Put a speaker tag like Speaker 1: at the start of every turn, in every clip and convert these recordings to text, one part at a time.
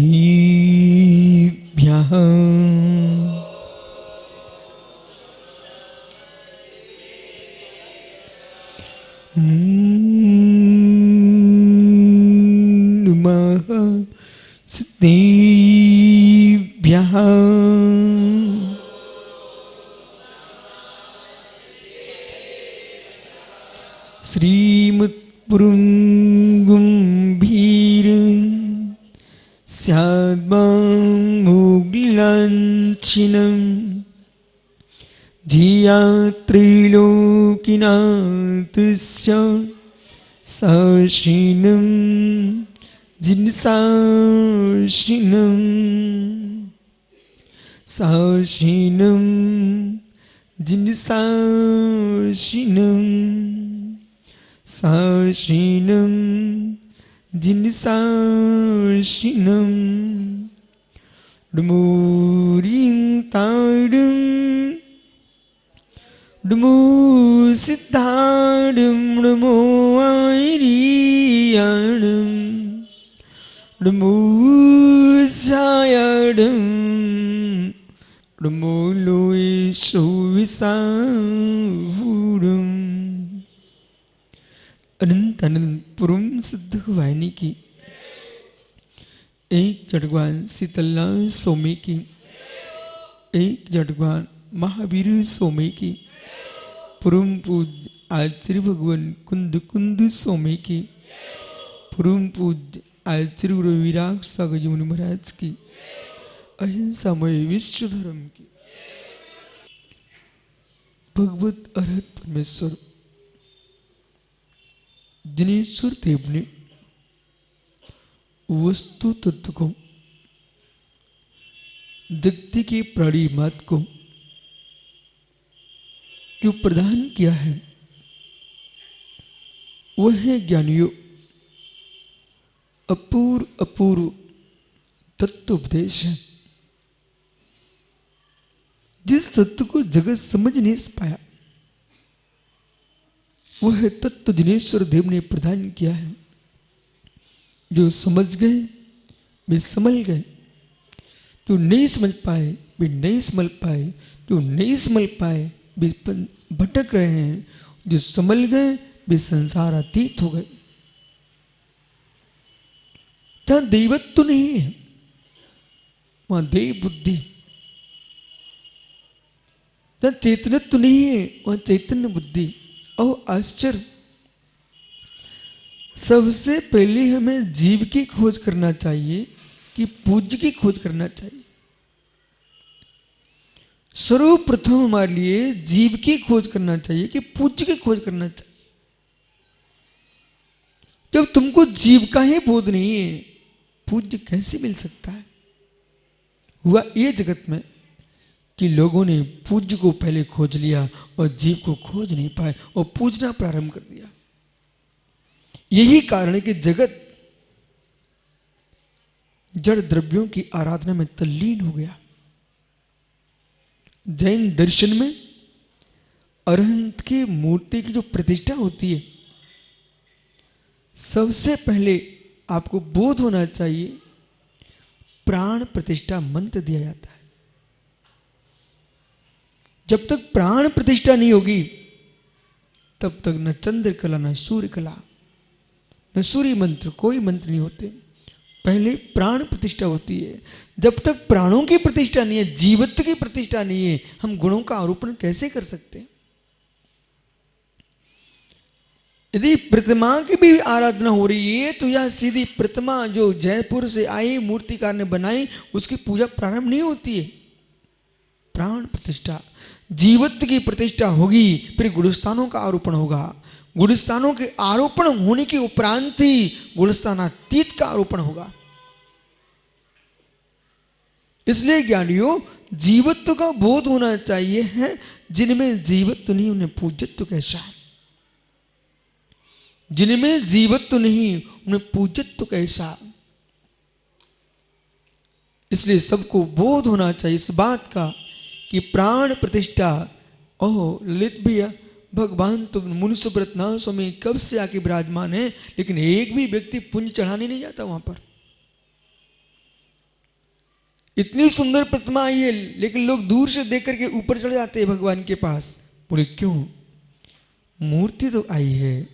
Speaker 1: सिद्धिभ्यः नमः सिद्धिभ्यः श्रीमत्पुरुंगुंभीर स्याद्मामुग्लांछिनं धिया त्रैलोक्यनाथस्य साशिनं जिनसाशिनं साशिनं जिनसाशिनं साशिनं जिनसाशिनं डुमुरिं ताडुं डुमु सिद्धाडुं डुमु आयरियाडुं डुमु सायाडुं डुमु लोई सुविसावुडुं अनंत अनंत पुरुम सिद्ध वाहिनी की एक जटवान शीतलनाथ सोमी की एक जटवान महावीर सोमी की पुरुम पूज आचार्य भगवान कुंद कुंद सोमी की पुरुम पूज आचार्य गुरु विराग सागर मुनि महाराज की अहिंसामय विश्व धर्म की भगवत अरहत परमेश्वर जिनेश्वर देव ने वस्तु तत्व को जगती के प्राणी मात को जो प्रदान किया है वह है ज्ञानियों अपूर्व अपूर्व तत्वोपदेश है। जिस तत्व को जगत समझ नहीं पाया वह तत्व जिनेश्वर देव ने प्रदान किया है। जो समझ गए वे समझ गए, जो नहीं समझ पाए वे नहीं समझ पाए, जो नहीं समझ पाए वे भटक रहे हैं, जो समझ गए वे संसार अतीत हो गए। जहां दैवत्व नहीं है वहां देव बुद्धि, जहां चेतनत्व नहीं है वहां चैतन्य बुद्धि। और आश्चर्य, सबसे पहले हमें जीव की खोज करना चाहिए कि पूज्य की खोज करना चाहिए। सर्वप्रथम हमारे लिए जीव की खोज करना चाहिए कि पूज्य की खोज करना चाहिए। जब तुमको जीव का ही बोध नहीं है पूज्य कैसे मिल सकता है। हुआ ये जगत में कि लोगों ने पूज्य को पहले खोज लिया और जीव को खोज नहीं पाए और पूजना प्रारंभ कर दिया। यही कारण है कि जगत जड़ द्रव्यों की आराधना में तल्लीन हो गया। जैन दर्शन में अरहंत की मूर्ति की जो प्रतिष्ठा होती है सबसे पहले आपको बोध होना चाहिए प्राण प्रतिष्ठा मंत्र दिया जाता है। जब तक प्राण प्रतिष्ठा नहीं होगी तब तक न चंद्र कला न सूर्य कला न सूर्य मंत्र कोई मंत्र नहीं होते। पहले प्राण प्रतिष्ठा होती है। जब तक प्राणों की प्रतिष्ठा नहीं है, जीवत्व की प्रतिष्ठा नहीं है, हम गुणों का आरोपण कैसे कर सकते हैं। यदि प्रतिमा की भी आराधना हो रही है तो यह सीधी प्रतिमा जो जयपुर से आई मूर्तिकार ने बनाई उसकी पूजा प्रारंभ नहीं होती है। प्राण प्रतिष्ठा, जीवत्व की प्रतिष्ठा होगी, फिर गुणस्थानों का आरोपण होगा। गुणस्थानों के आरोपण होने के उपरांत ही गुणस्थानातीत का आरोपण होगा। इसलिए ज्ञानियों जीवत्व का बोध होना चाहिए है। जिनमें जीवत्व नहीं उन्हें पूज्यत्व कैसा, जिनमें जीवत्व नहीं उन्हें पूज्यत्व कैसा। इसलिए सबको बोध होना चाहिए इस बात का कि प्राण प्रतिष्ठा ओह ललित भैया भगवान तो मुनुष्य व्रतनाथ स्वामी कब से आके विराजमान है, लेकिन एक भी व्यक्ति पुण्य चढ़ाने नहीं जाता वहां पर। इतनी सुंदर प्रतिमा आई है, लेकिन लोग दूर से देख करके ऊपर चढ़ जाते हैं भगवान के पास। बोले क्यों? मूर्ति तो आई है,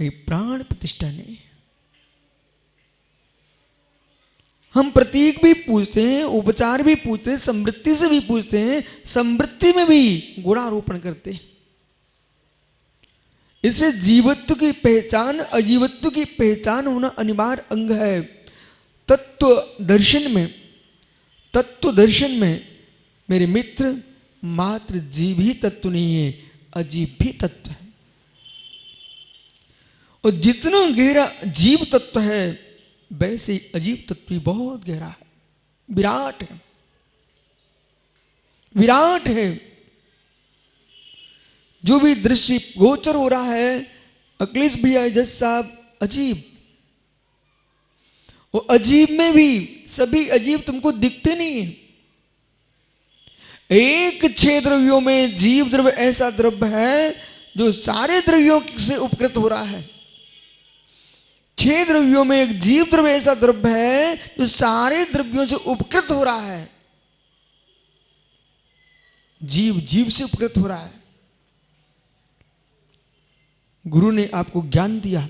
Speaker 1: प्राण प्रतिष्ठा नहीं। हम प्रतीक भी पूछते हैं, उपचार भी पूछते हैं, समृद्धि से भी पूछते हैं, समृद्धि में भी गुणारोपण करते हैं। इसलिए जीवत्व की पहचान अजीवत्व की पहचान होना अनिवार्य अंग है। तत्व दर्शन में मेरे मित्र मात्र जीव ही तत्व नहीं है, अजीव भी तत्व है। और जितना गहरा जीव तत्व है, वैसे अजीब तत्व भी बहुत गहरा है, विराट है, विराट है। जो भी दृष्टि गोचर हो रहा है अखिलेश भैया जज साहब, अजीब। वो अजीब में भी सभी अजीब तुमको दिखते नहीं है। एक 6 द्रव्यों में जीव द्रव्य ऐसा द्रव्य है जो सारे द्रव्यों से उपकृत हो रहा है। 6 द्रव्यों में एक जीव द्रव्य ऐसा द्रव्य है जो सारे द्रव्यों से उपकृत हो रहा है। जीव जीव से उपकृत हो रहा है। गुरु ने आपको ज्ञान दिया,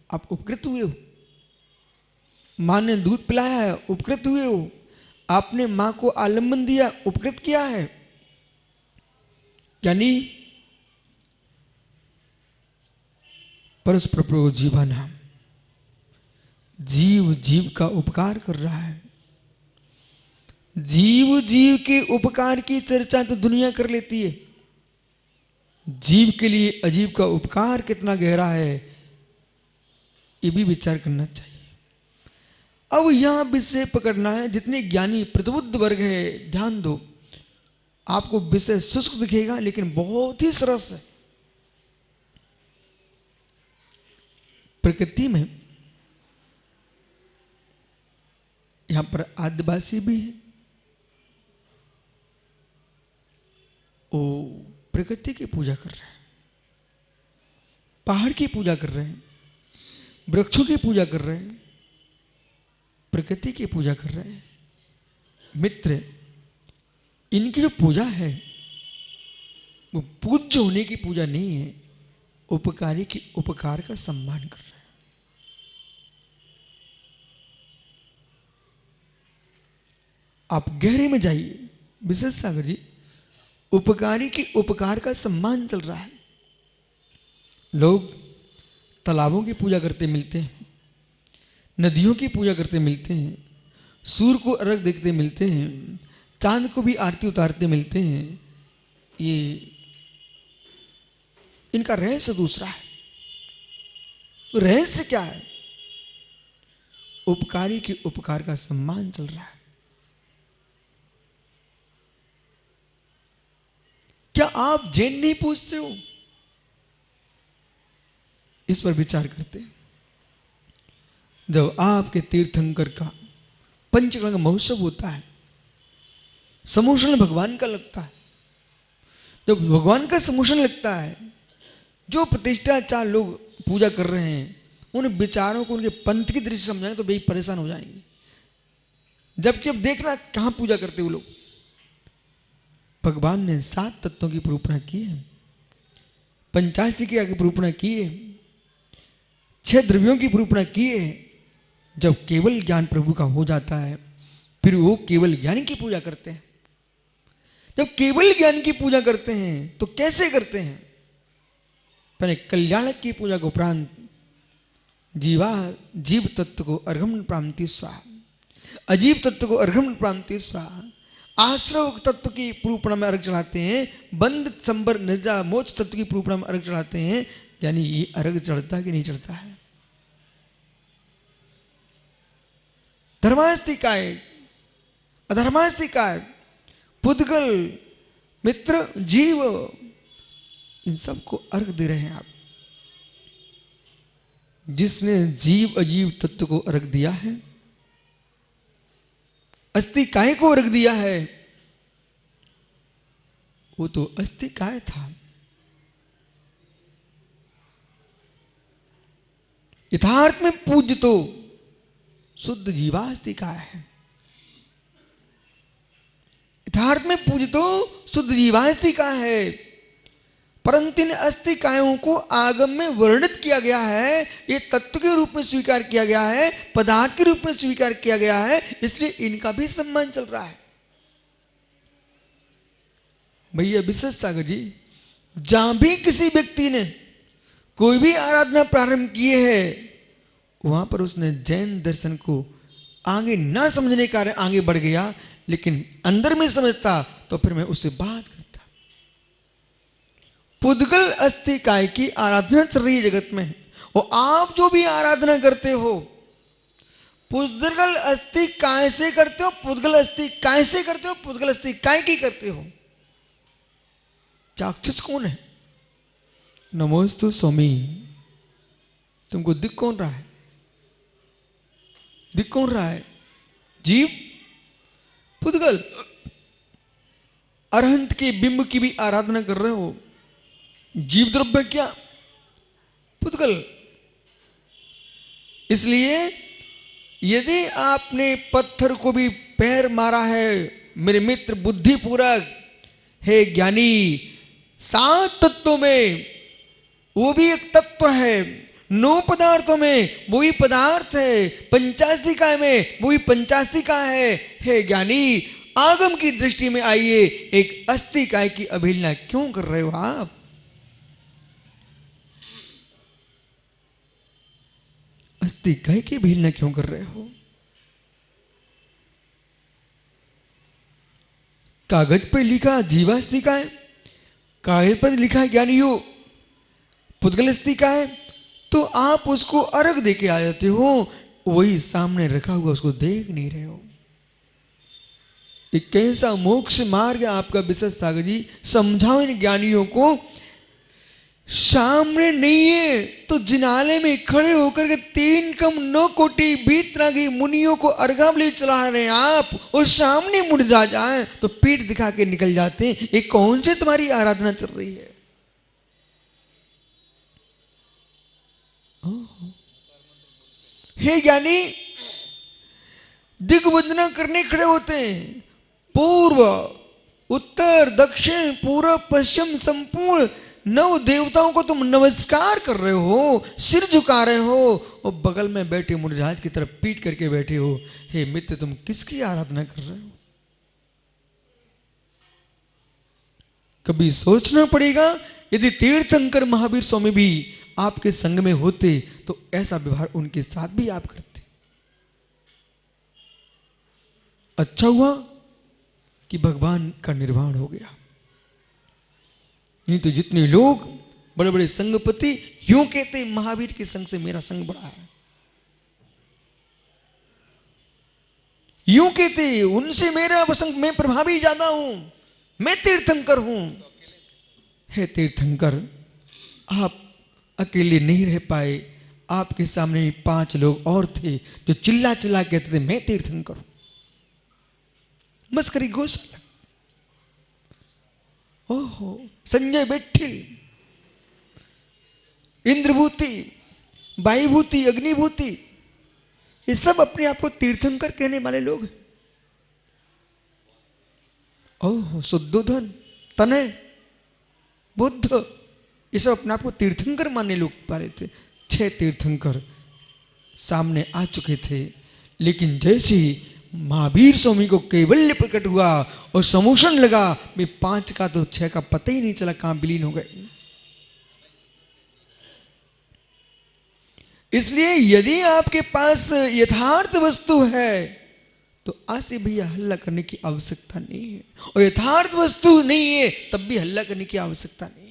Speaker 1: आप उपकृत हुए हो। मां ने दूध पिलाया है, उपकृत हुए हो। आपने मां को आलम्बन दिया, उपकृत किया है। यानी परस्पर प्रयोग जीवा नाम, जीव जीव का उपकार कर रहा है। जीव जीव के उपकार की चर्चा तो दुनिया कर लेती है, जीव के लिए अजीव का उपकार कितना गहरा है ये भी विचार करना चाहिए। अब यहां विषय पकड़ना है। जितने ज्ञानी प्रतिबुद्ध वर्ग है, ध्यान दो, आपको विषय शुष्क दिखेगा लेकिन बहुत ही सरस है। प्रकृति में यहां पर आदिवासी भी है, वो प्रकृति की पूजा कर रहे हैं, पहाड़ की पूजा कर रहे हैं, वृक्षों की पूजा कर रहे हैं, प्रकृति की पूजा कर रहे हैं। मित्र, इनकी जो पूजा है वो पूज्य होने की पूजा नहीं है, उपकारी के उपकार का सम्मान कर रहे हैं। आप गहरे में जाइए विशेष सागर जी, उपकारी के उपकार का सम्मान चल रहा है। लोग तालाबों की पूजा करते मिलते हैं, नदियों की पूजा करते मिलते हैं, सूर्य को अर्घ देखते मिलते हैं, चांद को भी आरती उतारते मिलते हैं। ये इनका रहस्य दूसरा है। रहस्य क्या है? उपकारी के उपकार का सम्मान चल रहा है। क्या आप जैन नहीं पूछते हो? इस पर विचार करते हैं। जब आपके तीर्थंकर का पंचगंगा महोत्सव होता है, समोषण भगवान का लगता है, जब भगवान का समोषण लगता है, जो प्रतिष्ठा 4 लोग पूजा कर रहे हैं उन विचारों को उनके पंथ की दृष्टि से समझाएंगे तो बेहद परेशान हो जाएंगे। जबकि अब देखना कहां पूजा करते वो लोग। भगवान ने 7 तत्वों की निरूपणा की है, 85 की निरूपणा की है, 6 द्रव्यों की निरूपणा की है। जब केवल ज्ञान प्रभु का हो जाता है फिर वो केवल ज्ञान की पूजा करते हैं। जब केवल ज्ञान की पूजा करते हैं तो कैसे करते हैं? पहले कल्याणक की पूजा को उपरांत जीव तत्व को अर्घम प्रांति स्वाहा, अजीव तत्व को अर्घम प्रांति स्वाहा, आश्रव तत्व की निरूपणा में अर्घ चढ़ाते हैं, बंद संबर निजा मोक्ष तत्व की निरूपणा में अर्घ चढ़ाते हैं। यानी ये अर्घ चढ़ता कि नहीं चढ़ता है? धर्मास्तिकाय अधर्मास्तिकाय पुद्गल मित्र जीव, इन सबको अर्घ दे रहे हैं आप। जिसने जीव अजीव तत्व को अर्घ दिया है, अस्तिकाय को अर्घ दिया है, वो तो अस्तिकाय था। यथार्थ में पूज्य तो शुद्ध जीवास्तिकाय है। यथार्थ में पूज तो शुद्ध जीवास्तिका है, परंतु इन अस्तिकायों को आगम में वर्णित किया गया है, ये तत्व के रूप में स्वीकार किया गया है, पदार्थ के रूप में स्वीकार किया गया है, इसलिए इनका भी सम्मान चल रहा है। भैया विशेष सागर जी, जहां भी किसी व्यक्ति ने कोई भी आराधना प्रारंभ किए है, वहां पर उसने जैन दर्शन को आगे ना समझने के कारण आगे बढ़ गया, लेकिन अंदर में समझता तो फिर मैं उससे बात करता। पुद्गल अस्तिकाय की आराधना चल रही है जगत में, और आप जो भी आराधना करते हो पुद्गल अस्तिकाय से करते हो, पुद्गल अस्तिकाय से करते हो, पुद्गल अस्तिकाय की करते हो। चाक्षुष कौन है? नमोस्तु स्वामी। तुमको दिख कौन रहा है? दिख कौन रहा है? जीव पुद्गल। अरहंत के बिंब की भी आराधना कर रहे हो, जीव द्रव्य क्या? पुद्गल। इसलिए यदि आपने पत्थर को भी पैर मारा है, मेरे मित्र बुद्धिपूर्वक, हे ज्ञानी, 7 तत्वों में वो भी एक तत्व है, 9 पदार्थों में वो भी पदार्थ है, 85 में वो भी 85 है। हे ज्ञानी, आगम की दृष्टि में आइए, एक अस्तिकाय की अवहेलना क्यों कर रहे हो आप? अस्तिकाय की अवहेलना क्यों कर रहे हो? कागज पर लिखा जीवास्तिकाय, कागज पर लिखा ज्ञानियों पुद्गलास्तिकाय, तो आप उसको अर्घ दे के आ जाते हो, वही सामने रखा हुआ उसको देख नहीं रहे हो। एक कैसा मोक्ष मार्ग है आपका विशेष सागर जी, समझाओ इन ज्ञानियों को। सामने नहीं है तो जिनाले में खड़े होकर के 3 कम 9 कोटि 20 तरह की मुनियों को अर्घावली चला रहे हैं आप, और सामने मुड़ जाए तो पीठ दिखा के निकल जाते हैं। ये कौन से तुम्हारी आराधना चल रही है? हे ज्ञानी, दिग्वंदना करने खड़े होते हैं, पूर्व उत्तर दक्षिण पूर्व पश्चिम संपूर्ण 9 देवताओं को तुम नमस्कार कर रहे हो, सिर झुका रहे हो, और बगल में बैठे मुनिराज की तरफ पीट करके बैठे हो। हे मित्र, तुम किसकी आराधना कर रहे हो? कभी सोचना पड़ेगा। यदि तीर्थंकर महावीर स्वामी भी आपके संग में होते तो ऐसा व्यवहार उनके साथ भी आप करते। अच्छा हुआ कि भगवान का निर्वाण हो गया, नहीं तो जितने लोग बड़े बड़े संगपति यूं कहते महावीर के संग से मेरा संग बड़ा है, यूं कहते उनसे मेरा संग, मैं प्रभावी ज्यादा हूं, मैं तीर्थंकर हूं। हे तीर्थंकर, आप अकेले नहीं रह पाए, आपके सामने 5 लोग और थे जो चिल्ला चिल्ला कहते थे मैं तीर्थंकर हूं। मस्करी गौशाला। ओहो, संजय बैठिल, इंद्रभूति, वायुभूति, अग्निभूति, ये सब अपने आप को तीर्थंकर कहने वाले लोग। ओहो, शुद्धोधन, तनय, बुद्ध, ये सब अपने आप को तीर्थंकर मानने लोग पाले थे। 6 तीर्थंकर सामने आ चुके थे, लेकिन जैसे ही महावीर स्वामी को कैवल्य प्रकट हुआ और समोषण लगा, मैं 5 का तो 6 का पता ही नहीं चला कहां विलीन हो गए। इसलिए यदि आपके पास यथार्थ वस्तु है तो आज से भैया हल्ला करने की आवश्यकता नहीं है, और यथार्थ वस्तु नहीं है तब भी हल्ला करने की आवश्यकता नहीं है।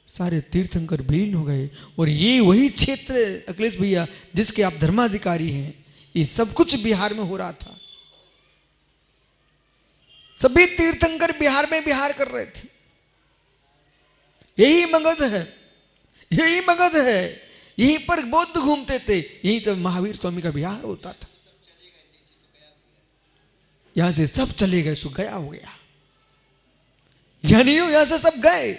Speaker 1: सारे तीर्थंकर विलीन हो गए, और ये वही क्षेत्र अखिलेश भैया जिसके आप धर्माधिकारी हैं, ये सब कुछ बिहार में हो रहा था। सभी तीर्थंकर बिहार में विहार कर रहे थे। यही मगध है, यही मगध है, यहीं पर बौद्ध घूमते थे, यहीं तो महावीर स्वामी का विहार होता था। यहां से सब चले गए, सो गया हो गया, यानी यहां से सब गए।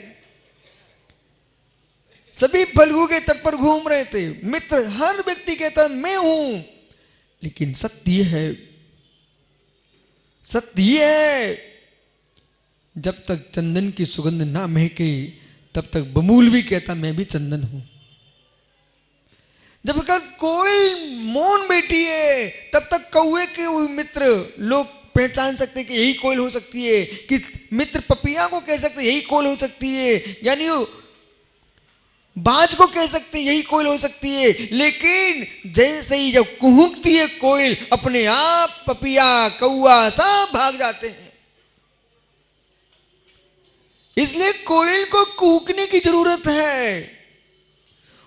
Speaker 1: सभी फल्गु के तट पर घूम रहे थे। मित्र हर व्यक्ति कहता मैं हूं, लेकिन सत्य है, सत्य है, जब तक चंदन की सुगंध ना महके तब तक बबूल भी कहता मैं भी चंदन हूं। जब तक कोई मौन बैठी है तब तक कौवे के मित्र लोग पहचान सकते कि यही कोयल हो सकती है, कि मित्र पपिया को कह सकते यही कोयल हो सकती है, यानी बाज को कह सकते यही कोयल हो सकती है। लेकिन जैसे ही जब कुहुकती है कोयल, अपने आप पपिया कौआ सब भाग जाते हैं। इसलिए कोयल को कूकने की जरूरत है।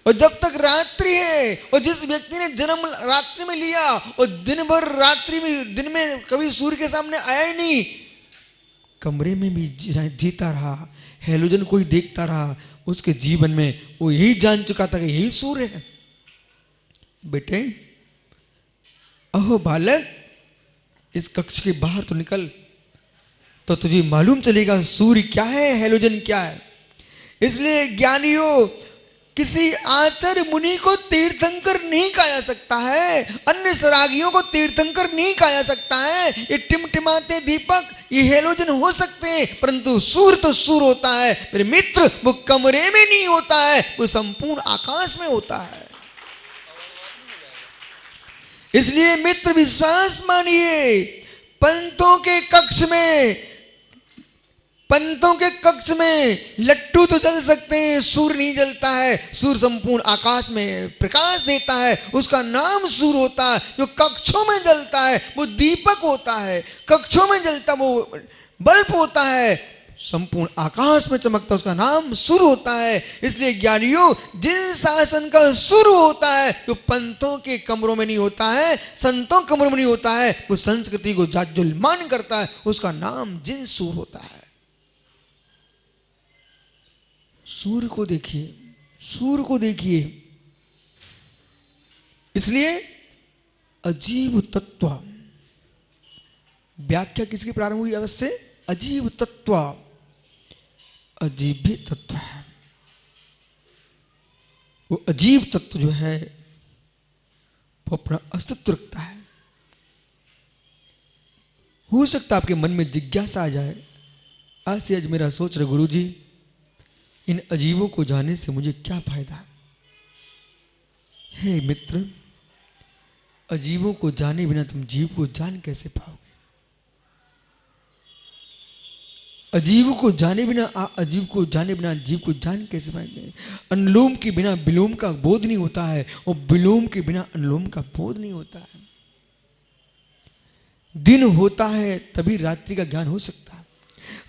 Speaker 1: और जब तक रात्रि है, और जिस व्यक्ति ने जन्म रात्रि में लिया और दिन भर रात्रि में, दिन में कभी सूर्य के सामने आया ही नहीं, कमरे में भी जीता रहा, हेलोजन को ही देखता रहा, उसके जीवन में वो यही जान चुका था कि यही सूर्य है। बेटे अहो बालक, इस कक्ष के बाहर तो निकल, तो तुझे मालूम चलेगा सूर्य क्या है, हेलोजन क्या है। इसलिए ज्ञानियों, किसी आचार्य मुनि को तीर्थंकर नहीं कहा जा सकता है, अन्य सरागियों को तीर्थंकर नहीं कहा जा सकता है। ये टिमटिमाते दीपक, ये हेलोजन हो सकते हैं, परंतु सूर्य तो सूर्य होता है मेरे मित्र। वो कमरे में नहीं होता है, वो संपूर्ण आकाश में होता है। इसलिए मित्र विश्वास मानिए, पंतों के कक्ष में, पंतों के कक्ष में लट्टू तो जल सकते हैं, सूर्य नहीं जलता है। सूर्य संपूर्ण आकाश में प्रकाश देता है, उसका नाम सूर्य होता है। जो कक्षों में जलता है वो दीपक होता है, कक्षों में जलता वो बल्ब होता है, संपूर्ण आकाश में चमकता उसका नाम सूर्य होता है। इसलिए ज्ञानियों, जिस शासन का सूर्य होता है जो पंतों के कमरों में नहीं होता है, संतों कमरों में नहीं होता है, वो संस्कृति को जाज्वल्यमान करता है, उसका नाम जिन सूर्य होता है। सूर्य को देखिए, सूर्य को देखिए। इसलिए अजीब तत्व, व्याख्या किसकी प्रारंभ हुई अवश्य? अजीब तत्व, अजीब भी तत्व है। वो अजीब तत्व जो है वो अपना अस्तित्व रखता है। हो सकता है आपके मन में जिज्ञासा आ जाए, आज से आज मेरा सोच रहे गुरु जी, इन अजीबों को जानने से मुझे क्या फायदा है? मित्र, अजीबों को जाने बिना तुम जीव को जान कैसे पाओगे? अजीब को जाने बिना, अजीब को जाने बिना जीव को जान कैसे पाएंगे? अनुलोम के बिना विलोम का बोध नहीं होता है, और विलोम के बिना अनुलोम का बोध नहीं होता है। दिन होता है तभी रात्रि का ज्ञान हो सकता है,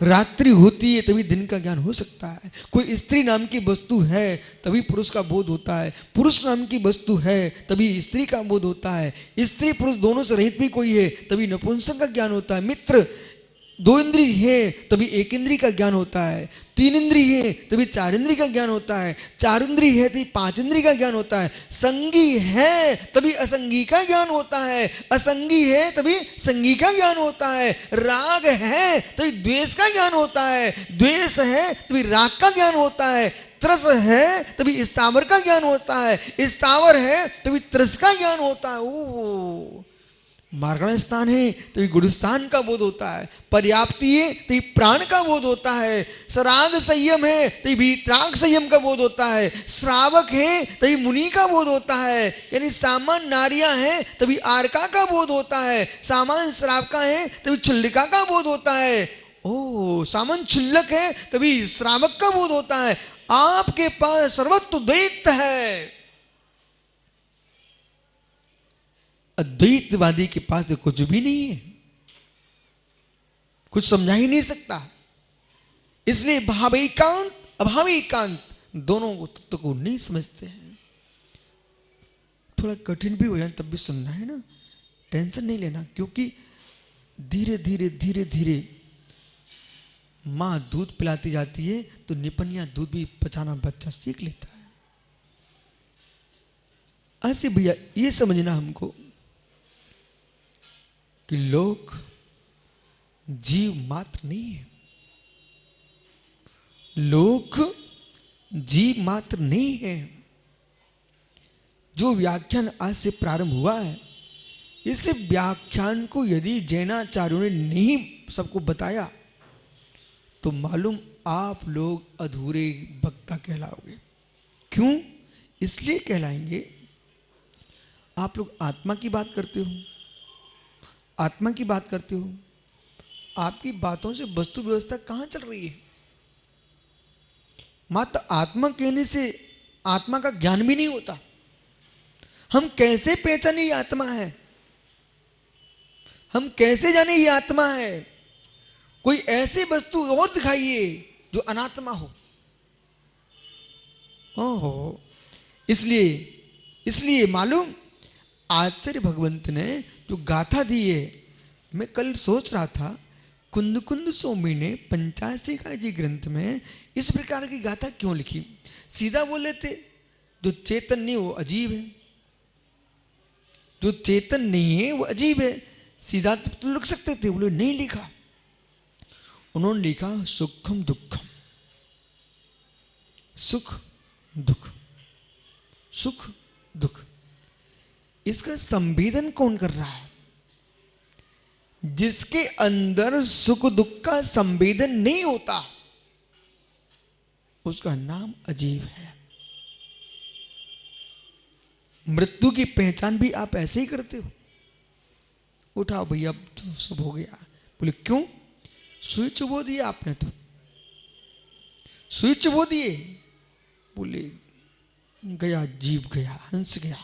Speaker 1: रात्रि होती है तभी दिन का ज्ञान हो सकता है। कोई स्त्री नाम की वस्तु है तभी पुरुष का बोध होता है, पुरुष नाम की वस्तु है तभी स्त्री का बोध होता है, स्त्री पुरुष दोनों से रहित भी कोई है तभी नपुंसक का ज्ञान होता है। मित्र, दो इंद्रिय है तभी एक इंद्रिय का ज्ञान होता है, तीन इंद्रिय है तभी चार इंद्रिय का ज्ञान होता है, चार इंद्रिय है तभी पांच इंद्रिय का ज्ञान होता है, संगी है तभी असंगी का ज्ञान होता है, असंगी है तभी संगी का ज्ञान होता है, राग है तभी द्वेष का ज्ञान होता है, द्वेष है तभी राग का ज्ञान होता है, त्रस है तभी स्थावर का ज्ञान होता है, स्थावर है तभी त्रस का ज्ञान होता है। ओ मार्गण स्थान है तभी गुरुस्थान का बोध होता है, पर्याप्ति है तभी प्राण का बोध होता है, सराग संयम है तभी वीतराग संयम का बोध होता है, श्रावक है तभी मुनि का बोध होता है, यानी सामान्य नारियां हैं तभी आर्का का बोध होता है, सामान्य श्रावका है तभी छुल्लिका का बोध होता है, ओ सामान्य छुल्लक है तभी श्रावक का बोध होता है। आपके पास सर्वत्र द्वैत है, अद्वैतवादी के पास तो कुछ भी नहीं है, कुछ समझा ही नहीं सकता। इसलिए भाव एकांत अभाव एकांत दोनों को तत्व को नहीं समझते हैं। थोड़ा कठिन भी हो जाए तब भी सुनना है ना, टेंशन नहीं लेना, क्योंकि धीरे धीरे धीरे धीरे मां दूध पिलाती जाती है तो निपनिया दूध भी पचाना बच्चा सीख लेता है। ऐसे भैया ये समझना हमको कि लोग जीव मात्र नहीं है, लोग जीव मात्र नहीं है। जो व्याख्यान आज से प्रारंभ हुआ है इस व्याख्यान को यदि जैनाचार्यों ने नहीं सबको बताया तो मालूम आप लोग अधूरे वक्ता कहलाओगे। क्यों? इसलिए कहलाएंगे, आप लोग आत्मा की बात करते हो, आत्मा की बात करते हो, आपकी बातों से वस्तु व्यवस्था कहां चल रही है? मात्र आत्मा कहने से आत्मा का ज्ञान भी नहीं होता। हम कैसे पहचाने ये आत्मा है? हम कैसे जाने ये आत्मा है? कोई ऐसी वस्तु और दिखाइए जो अनात्मा हो। ओहो, इसलिए इसलिए मालूम आचार्य भगवंत ने जो गाथा दी है, मैं कल सोच रहा था कुंद कुंद स्वामी ने 85 का जी ग्रंथ में इस प्रकार की गाथा क्यों लिखी? सीधा बोले थे जो चेतन नहीं वो अजीब है, जो चेतन नहीं है वो अजीब है। सीधा तो लिख सकते थे, बोले नहीं लिखा। उन्होंने लिखा सुखम दुखम, सुख दुख, सुख दुख। इसका संवेदन कौन कर रहा है? जिसके अंदर सुख दुख का संवेदन नहीं होता उसका नाम अजीब है। मृत्यु की पहचान भी आप ऐसे ही करते हो। उठाओ भैया अब तो सब हो गया। बोले क्यों? सुई चुबो दिया आपने, तो सुई चुबो दिए। बोले गया जीव गया, हंस गया,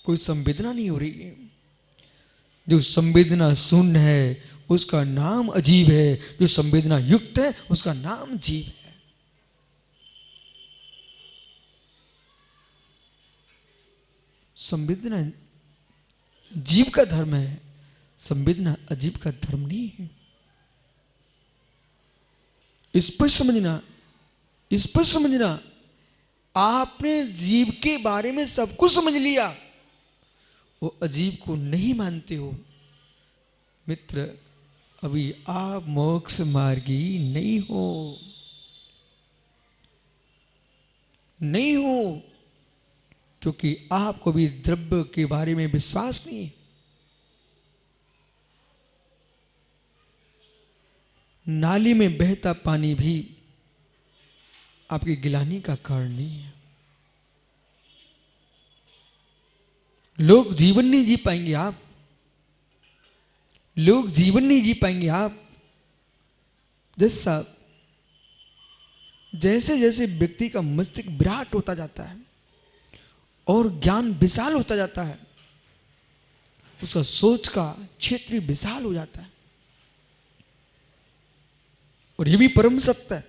Speaker 1: कोई संवेदना नहीं हो रही है। जो संवेदना शून्य है उसका नाम अजीब है, जो संवेदना युक्त है उसका नाम जीव है। संवेदना जीव का धर्म है, संवेदना अजीब का धर्म नहीं है। इस पर समझना, इस पर समझना। आपने जीव के बारे में सब कुछ समझ लिया, वो अजीब को नहीं मानते हो। मित्र, अभी आप मोक्ष मार्गी नहीं हो, नहीं हो, क्योंकि आपको भी द्रव्य के बारे में विश्वास नहीं है। नाली में बहता पानी भी आपकी गिलानी का कारण नहीं है। लोग जीवन नहीं जी पाएंगे आप, लोग जीवन नहीं जी पाएंगे आप। जैसे जैसे व्यक्ति का मस्तिष्क विराट होता जाता है और ज्ञान विशाल होता जाता है, उसका सोच का क्षेत्र भी विशाल हो जाता है। और ये भी परम सत्य है,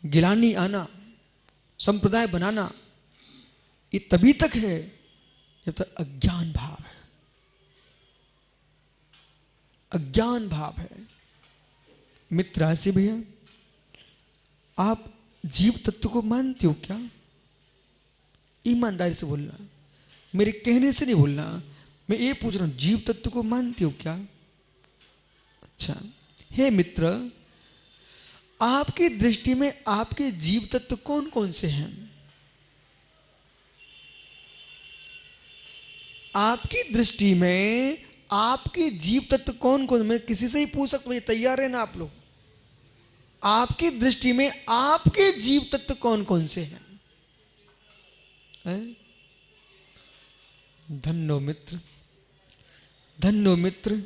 Speaker 1: गिलानी आना, संप्रदाय बनाना, ये तभी तक है जब तक अज्ञान भाव है, अज्ञान भाव है। मित्र ऐसे भैया, आप जीव तत्व को मानते हो क्या? ईमानदारी से बोलना, मेरे कहने से नहीं बोलना। मैं ये पूछ रहा हूं, जीव तत्व को मानते हो क्या? अच्छा, हे मित्र, आपकी दृष्टि में आपके जीव तत्व कौन कौन से हैं? आपकी दृष्टि में आपके जीव तत्व कौन कौन? मैं किसी से ही पूछ सकता हूं, तैयार है ना आप लोग? आपकी दृष्टि में आपके जीव तत्व कौन कौन से हैं? धन्यो मित्र, धन्यो मित्र,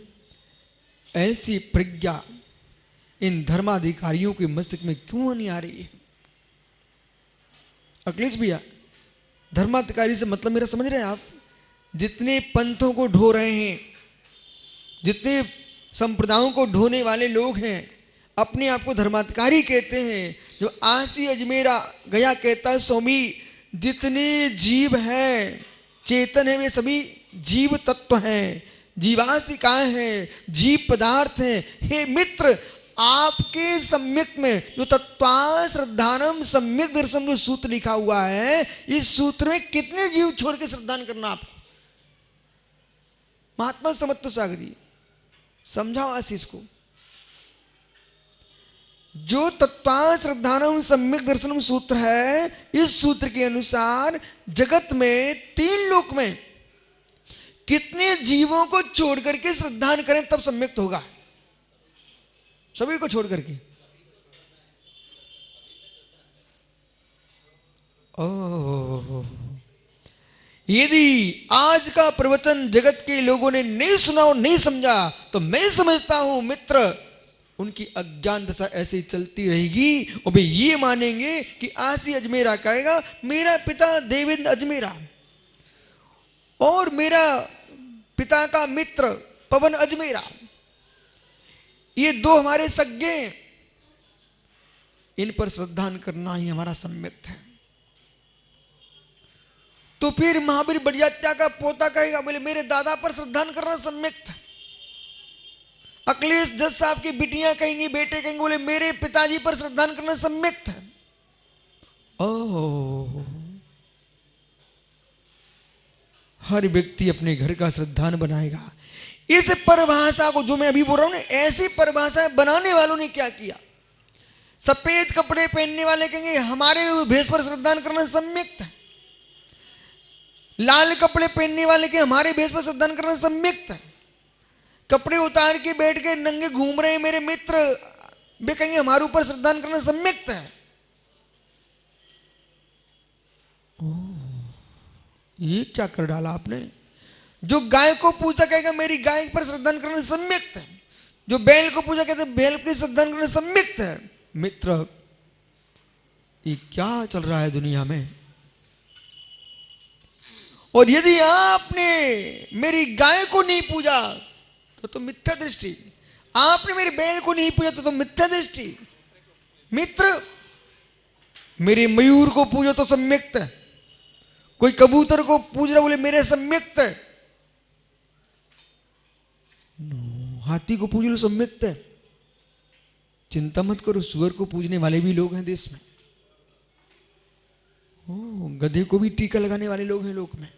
Speaker 1: ऐसी प्रज्ञा इन धर्माधिकारियों के मस्तिष्क में क्यों नहीं आ रही है? अखिलेश भैया, धर्माधिकारी से मतलब मेरा समझ रहे हैं आप? जितने पंथों को ढो रहे हैं, जितने संप्रदायों को ढोने वाले लोग हैं, अपने आप को धर्माधिकारी कहते हैं। जो आसी अजमेरा गया कहता है, स्वामी जितने जीव हैं, चेतन है, वे सभी जीव तत्व हैं, जीवासिकाएं हैं, जीव पदार्थ हैं। हे मित्र, आपके सम्यक में जो तत्वा श्रद्धानम सम्यक दर्शन जो सूत्र लिखा हुआ है, इस सूत्र में कितने जीव छोड़ के श्रद्धान करना आपको? महात्मा समत्व सागरी समझाओ आशीष को। जो तत्वा श्रद्धानम सम्यक दर्शनम सूत्र है, इस सूत्र के अनुसार जगत में 3 लोक में कितने जीवों को छोड़ करके श्रद्धान करें तब सम्यक होगा? सभी को छोड़ करके। ओह, यदि आज का प्रवचन जगत के लोगों ने नहीं सुना और नहीं समझा तो मैं समझता हूं मित्र, उनकी अज्ञान दशा ऐसे ही चलती रहेगी और वे ये मानेंगे कि आसी अजमेरा कहेगा मेरा पिता देवेंद्र अजमेरा और मेरा पिता का मित्र पवन अजमेरा, ये 2 हमारे सज्ञे, इन पर श्रद्धान करना ही हमारा सम्यक है। तो फिर महावीर बड़जात्या का पोता कहेगा बोले मेरे दादा पर श्रद्धान करना सम्यक था। अखिलेश जज साहब की बिटियां कहेंगी, बेटे कहेंगे बोले मेरे पिताजी पर श्रद्धान करना सम्यक था। ओह, हर व्यक्ति अपने घर का श्रद्धान बनाएगा। इस परिभाषा को जो मैं अभी बोल रहा हूं ना, ऐसी परिभाषा बनाने वालों ने क्या किया? सफेद कपड़े पहनने वाले कहेंगे हमारे भेष पर श्रद्धान करना सम्यक था। लाल कपड़े पहनने वाले के हमारे भेष पर श्रद्धान करना सम्यक था। कपड़े उतार के बैठ के नंगे घूम रहे मेरे मित्र, वे कहेंगे हमारे ऊपर श्रद्धान करना सम्यक था। ये क्या कर डाला आपने? जो गाय को पूजा कहेगा मेरी गाय पर श्रद्धान करना सम्यक था। जो बैल को पूजा कहते बैल की श्रद्धान करना सम्यक था। मित्र, ये क्या चल रहा है दुनिया में? और यदि आपने मेरी गाय को नहीं पूजा तो मिथ्या दृष्टि, आपने मेरे बैल को नहीं पूजा तो मिथ्या दृष्टि। मित्र, मेरे मयूर को पूजो तो सम्यक्त है, कोई कबूतर को पूज रहा बोले मेरे सम्यक्त है, हाथी को पूज लो सम्यक्त है। चिंता मत करो, सुअर को पूजने वाले भी लोग हैं देश में। गधे को भी टीका लगाने वाले लोग हैं लोक में।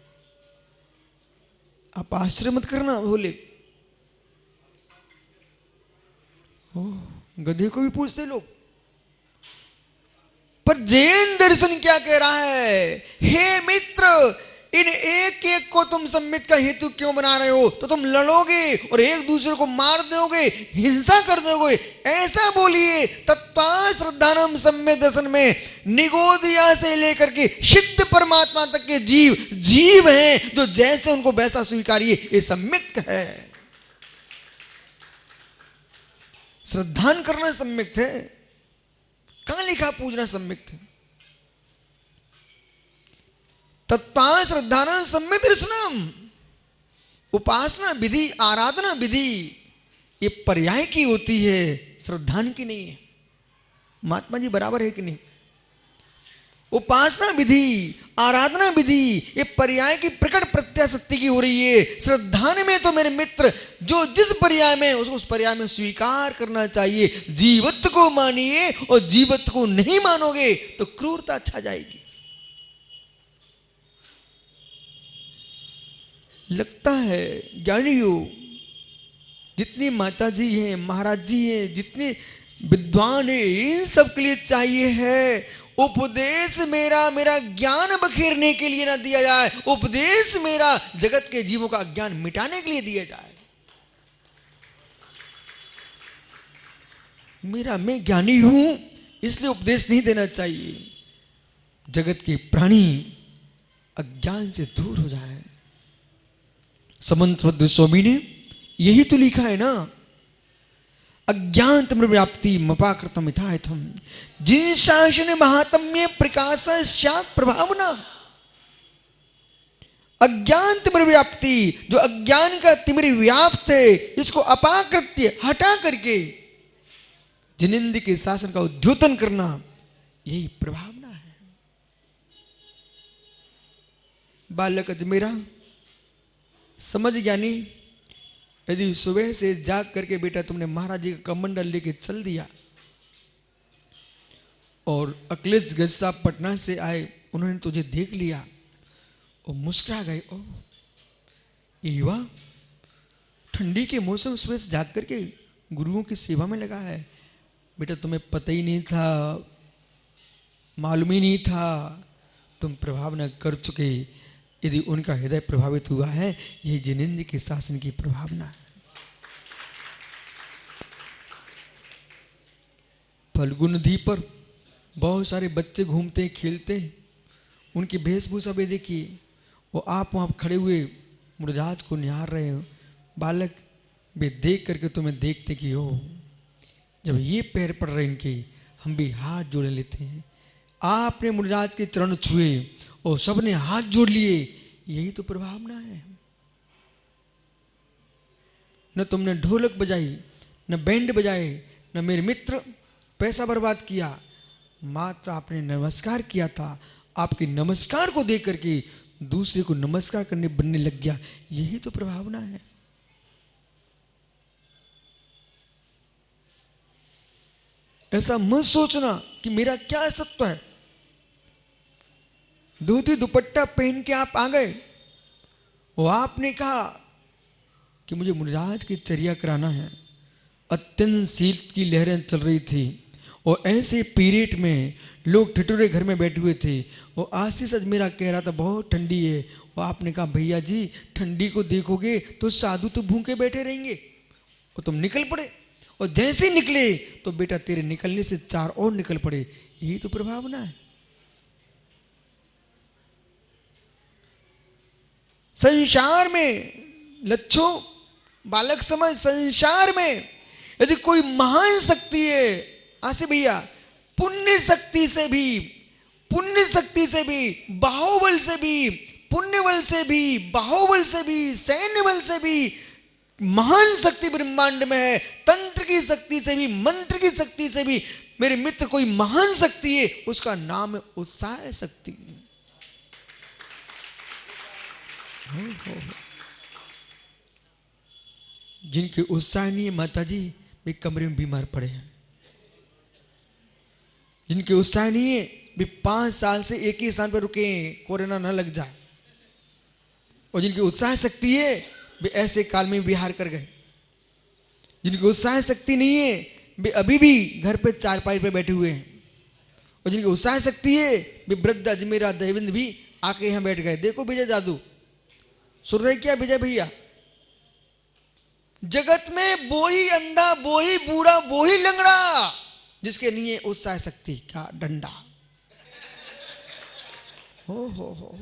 Speaker 1: आप आश्चर्य मत करना बोले गधे को भी पूछते लोग। पर जैन दर्शन क्या कह रहा है? हे मित्र, इन एक एक को तुम सम्मित का हेतु क्यों बना रहे हो? तो तुम लड़ोगे और एक दूसरे को मार दोगे, हिंसा कर दोगे। ऐसा बोलिए तत्वा श्रद्धानम सम्यक दर्शन में निगोदिया से लेकर के सिद्ध परमात्मा तक के जीव जीव हैं, जो जैसे उनको वैसा स्वीकारिए, ये सम्यक है। श्रद्धान करना सम्यक है, कहां लिखा पूजना सम्यक है? तत्वा श्रद्धान सम्यक दर्शनम, उपासना विधि आराधना विधि ये पर्याय की होती है, श्रद्धान की नहीं है। महात्मा जी बराबर है कि नहीं? उपासना विधि आराधना विधि ये पर्याय की प्रकट प्रत्याशक्ति की हो रही है। श्रद्धान में तो मेरे मित्र जो जिस पर्याय में उसको उस पर्याय में स्वीकार करना चाहिए। जीवत्व को मानिए और जीवत्व को नहीं मानोगे तो क्रूरता छा जाएगी। लगता है ज्ञानियों, जितनी माता जी हैं, महाराज जी हैं, जितने विद्वान हैं, इन सब के लिए चाहिए है उपदेश मेरा मेरा ज्ञान बखेरने के लिए ना दिया जाए, उपदेश मेरा जगत के जीवों का ज्ञान मिटाने के लिए दिया जाए। मैं ज्ञानी हूं इसलिए उपदेश नहीं देना चाहिए। जगत के प्राणी अज्ञान से दूर हो जाए। समन्त स्वामी ने यही तो लिखा है ना, अज्ञान व्याप्ति मपाकृतम यथायथम जिन शासन महात्म्य प्रकाश स्यात् प्रभावना। अज्ञान तिमिर व्याप्ति, जो अज्ञान का तिमिर व्याप्त है, इसको अपाकृत्य हटा करके जिनिंद के शासन का उद्योतन करना, यही प्रभावना है। बालक अजमेरा समझ ज्ञानी, यदि सुबह से जाग करके बेटा तुमने महाराज जी का कमंडल लेके चल दिया और अखिलेश गज साहब पटना से आए, उन्होंने तुझे देख लिया और मुस्कुरा गए, ओ ये युवा ठंडी के मौसम सुबह से जाग करके गुरुओं की सेवा में लगा है, बेटा तुम्हें पता ही नहीं था, मालूम ही नहीं था, तुम प्रभाव न कर चुके। यदि उनका हृदय प्रभावित हुआ है, यही जिनेंद्र के शासन की प्रभावना है। फल्गुन नदी पर बहुत सारे बच्चे घूमते खेलते, उनकी वेशभूषा भी देखिए। वो आप वहाँ खड़े हुए मुरजाज को निहार रहे हो, बालक भी देख करके तुम्हें देखते कि हो, जब ये पैर पड़ रहे इनके, हम भी हाथ जोड़ लेते हैं। आपने मुरजाज के चरण छुए और सबने हाथ जोड़ लिए, यही तो प्रभावना है। न तुमने ढोलक बजाई, न बैंड बजाए, न मेरे मित्र पैसा बर्बाद किया, मात्र आपने नमस्कार किया था। आपके नमस्कार को देख करके दूसरे को नमस्कार करने बनने लग गया, यही तो प्रभावना है। ऐसा मत सोचना कि मेरा क्या अस्तित्व है। धोती दुपट्टा पहन के आप आ गए, वो आपने कहा कि मुझे मुरजाज की चर्या कराना है। अत्यंत शीत की लहरें चल रही थी और ऐसे पीरियड में लोग ठिठुरे घर में बैठे हुए थे। वो आशीष मेरा कह रहा था बहुत ठंडी है, और आपने कहा भैया जी ठंडी को देखोगे तो साधु तो भूखे बैठे रहेंगे। और तुम निकल पड़े, और जैसे निकले तो बेटा तेरे निकलने से चार और निकल पड़े, यही तो प्रभावना है। संसार में लच्छो बालक समझ, संसार में यदि कोई महान शक्ति है, आसे भैया पुण्य शक्ति से भी, पुण्य शक्ति से भी, बाहुबल से भी, पुण्य बल से भी, बाहुबल से भी, सैन्य बल से भी महान शक्ति ब्रह्मांड में है। तंत्र की शक्ति से भी, मंत्र की शक्ति से भी मेरे मित्र कोई महान शक्ति है, उसका नाम है उत्साह शक्ति। जिनके उत्साह नहीं है माता जी, वे कमरे में बीमार पड़े हैं। जिनके उत्साह नहीं है वे 5 साल से एक ही स्थान पर रुके हैं, कोरोना न लग जाए। और जिनकी उत्साह शक्ति है वे ऐसे काल में विहार कर गए। जिनकी उत्साह शक्ति नहीं है वे अभी भी घर पे चारपाई पे बैठे हुए हैं। और जिनकी उत्साह शक्ति है वे वृद्ध अजमेरा देवेंद्र भी आके यहां बैठ गए। देखो विजय जादू सुन रहे क्या विजय भैया? जगत में वो ही अंधा, वो ही बूढ़ा, वो ही लंगड़ा जिसके नहीं है उत्साह शक्ति का डंडा। हो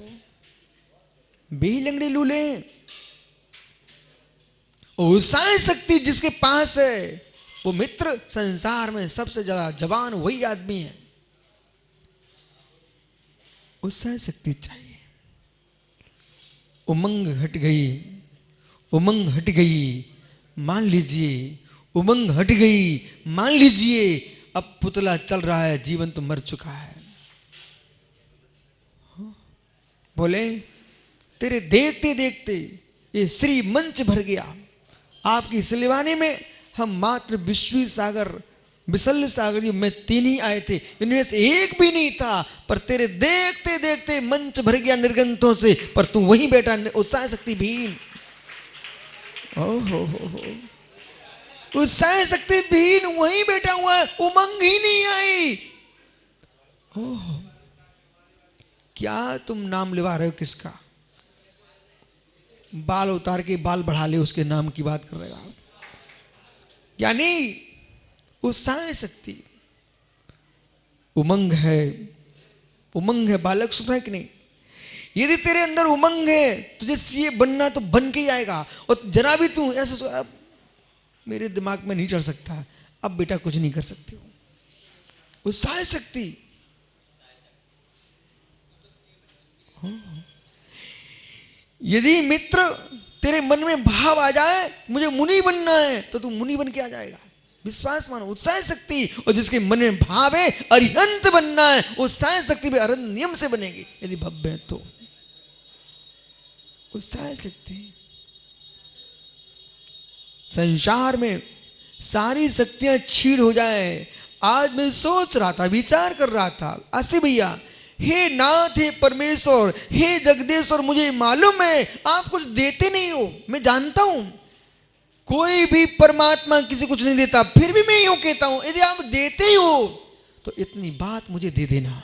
Speaker 1: बे लंगड़े लूले। उत्साह शक्ति जिसके पास है वो मित्र संसार में सबसे ज्यादा जवान वही आदमी है। उत्साह शक्ति चाहिए। उमंग हट गई, उमंग हट गई, मान लीजिए उमंग हट गई, मान लीजिए अब पुतला चल रहा है, जीवन तो मर चुका है। बोले तेरे देखते देखते ये श्री मंच भर गया। आपकी सिलवाने में हम मात्र विश्वी सागर, विशल्य सागर में 3 ही आए थे, इनमें से एक भी नहीं था। पर तेरे देखते देखते मंच भर गया निर्गंथों से, पर तू वहीं बैठा उत्साह शक्ति भीन। हो उत्साह शक्ति भीन वहीं बैठा हुआ है, उमंग ही नहीं आई। ओह क्या तुम नाम लिवा रहे हो किसका? बाल उतार के बाल बढ़ा ले उसके नाम की बात कर रहे हो आप। यानी उत्साह शक्ति उमंग है, उमंग है। बालक सुना है कि नहीं? यदि तेरे अंदर उमंग है, तुझे सीए बनना तो बन के ही आएगा। और जरा भी तू ऐसा अब मेरे दिमाग में नहीं चढ़ सकता, अब बेटा कुछ नहीं कर सकते हो। उत्साह शक्ति यदि मित्र तेरे मन में भाव आ जाए मुझे मुनि बनना है, तो तू मुनि बन के आ जाएगा। विश्वास मानो, उत्साह शक्ति। और जिसके मन में भाव है अरिहंत बनना है, उत्साह शक्ति भी अरण्यम से बनेगी यदि भव्य है तो। उत्साह शक्ति संसार में सारी शक्तियां छीड़ हो जाए। आज मैं सोच रहा था, विचार कर रहा था, असी भैया हे नाथ, हे परमेश्वर, हे जगदीश्वर, मुझे मालूम है आप कुछ देते नहीं हो, मैं जानता हूं। कोई भी परमात्मा किसी कुछ नहीं देता, फिर भी मैं यूं कहता हूं यदि आप देते ही हो तो इतनी बात मुझे दे देना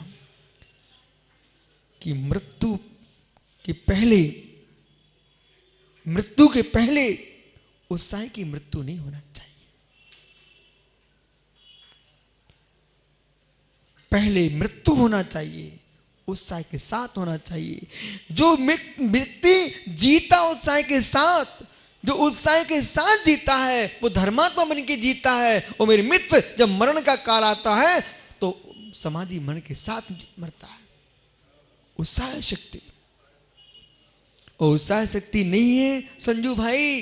Speaker 1: कि मृत्यु के पहले उस साई की मृत्यु नहीं होना चाहिए। पहले मृत्यु होना चाहिए, उत्साह के साथ होना चाहिए। जो व्यक्ति जीता उत्साह के साथ, जो उत्साह के साथ जीता है वो धर्मात्मा बन के जीता है। और मेरे मित्र, जब मरण का काल आता है तो समाधि मरण के साथ मरता है। उत्साह शक्ति, और उत्साह शक्ति नहीं है संजू भाई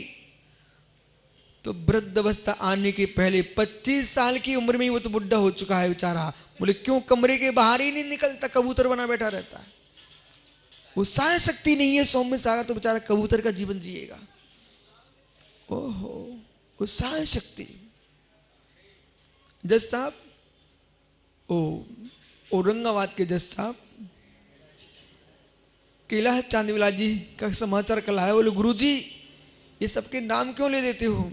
Speaker 1: तो वृद्ध अवस्था आने के पहले 25 साल की उम्र में ही वो तो बुढ़ा हो चुका है बेचारा। बोले क्यों? कमरे के बाहर ही नहीं निकलता, कबूतर बना बैठा रहता है। उत्साह शक्ति नहीं है सौम्य सारा तो बेचारा कबूतर का जीवन जिएगा। ओहो, उत्साह शक्ति। जज साहब, औरंगाबाद के जज साहब केला चांदीवाला जी का समाचार कल आया। बोले गुरुजी ये सबके नाम क्यों ले देते हो?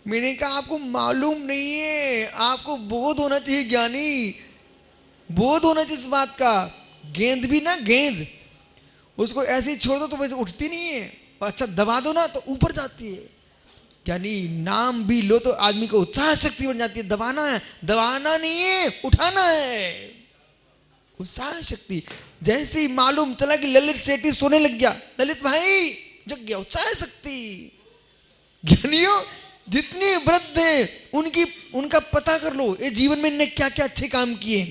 Speaker 1: मैंने कहा आपको मालूम नहीं है, आपको बोध होना चाहिए ज्ञानी, बोध होना चाहिए इस बात का। गेंद भी ना, गेंद उसको ऐसे ही छोड़ दो तो वैसे उठती नहीं है, अच्छा दबा दो ना तो ऊपर जाती है। यानी नाम भी लो तो आदमी को उत्साह शक्ति बन जाती है। दबाना है, दबाना नहीं है, उठाना है। उत्साह शक्ति। जैसे ही मालूम चला कि ललित सेठी सोने लग गया, ललित भाई जग गया, उत्साह शक्ति। ज्ञानियों जितने वृद्ध हैं उनका पता कर लो, ये जीवन में इनने क्या क्या अच्छे काम किए।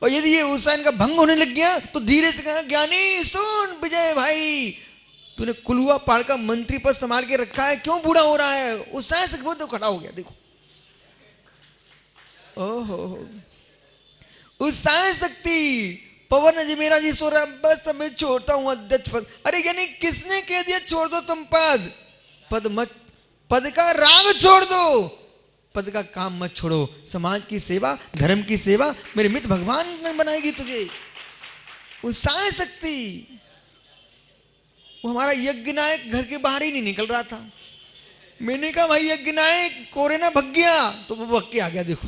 Speaker 1: और यदि ये उत्साह इनका भंग होने लग गया तो धीरे से कहा, ज्ञानी सुन विजय भाई, तूने कुलुआ पहाड़ का मंत्री पद संभाल के रखा है, क्यों बूढ़ा हो रहा है? उत्साह से बहुत खड़ा हो गया। देखो ओहो, उत्साह शक्ति। पवन जी मेरा जी सो रहा, बस मैं छोड़ता हूं अध्यक्ष पद। अरे यानी किसने कह दिया छोड़ दो तुम पद? पद मत, पद का राग छोड़ दो, पद का काम मत छोड़ो। समाज की सेवा, धर्म की सेवा मेरे मित्र भगवान बनाएगी तुझे। उत्साह शक्ति। वो हमारा यज्ञ नायक घर के बाहर ही नहीं निकल रहा था। मैंने कहा भाई यज्ञ नायक कोरे ना भग गया, तो वो भग के आ गया। देखो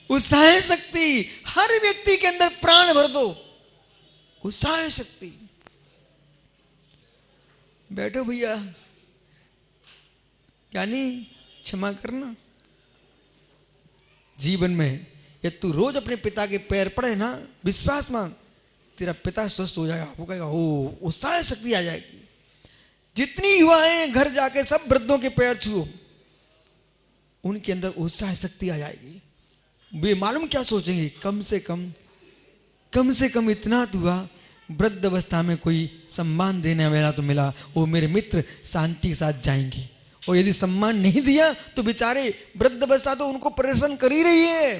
Speaker 1: उत्साह शक्ति। हर व्यक्ति के अंदर प्राण भर दो, उत्साह शक्ति। बैठो भैया, यानी क्षमा करना। जीवन में यदि तू रोज अपने पिता के पैर पड़े ना, विश्वास मान तेरा पिता स्वस्थ हो जाएगा। वो कहेगा ओ, उत्साह शक्ति आ जाएगी। जितनी युवाएं घर जाके सब वृद्धों के पैर छुओ, उनके अंदर उत्साह शक्ति आ जाएगी। वे मालूम क्या सोचेंगे, कम से कम इतना हुआ, वृद्ध अवस्था में कोई सम्मान देने वाला तो मिला, वो मेरे मित्र शांति के साथ जाएंगे। और यदि सम्मान नहीं दिया तो बेचारे वृद्ध अवस्था तो उनको परेशान कर ही रही है,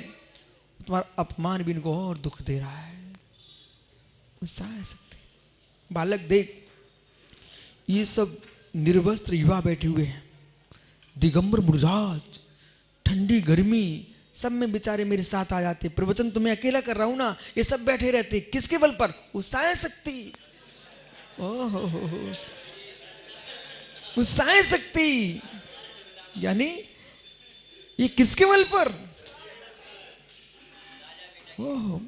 Speaker 1: तुम्हारा अपमान भी इनको और दुख दे रहा है। उत्साह शक्ति। बालक देख, ये सब निर्वस्त्र युवा बैठे हुए हैं, दिगंबर मुरझाज, ठंडी गर्मी, सब में बेचारे मेरे साथ आ जाते। प्रवचन तो मैं अकेला कर रहा हूं ना, ये सब बैठे रहते। किसके बल पर? उत्साह शक्ति। ओहो, उत्साह शक्ति। यानी ये किसके बल पर? ओहो,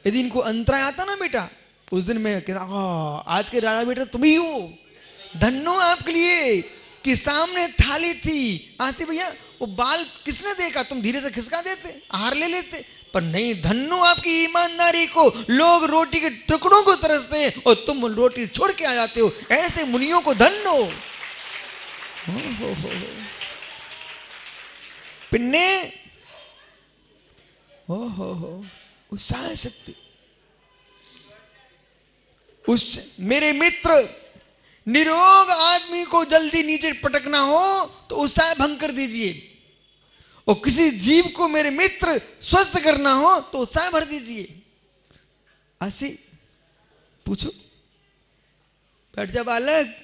Speaker 1: यदि इनको अंतराय आता ना बेटा, उस दिन मैं कहता आज के राजा बेटा तुम ही हो, धन्नो आपके लिए कि सामने थाली थी। आसी भैया वो बाल किसने देखा? तुम धीरे से खिसका देते, हार ले लेते, पर नहीं, धन्नो आपकी ईमानदारी को। लोग रोटी के टुकड़ों को तरसते हैं और तुम रोटी छोड़ के आ जाते हो। ऐसे मुनियों को धन्नो। पिन्ने उत्साह शक्ति। उस मेरे मित्र, निरोग आदमी को जल्दी नीचे पटकना हो तो उत्साह भंग कर दीजिए, और किसी जीव को मेरे मित्र स्वस्थ करना हो तो उत्साह भर दीजिए। ऐसे पूछो, बैठ जा बालक,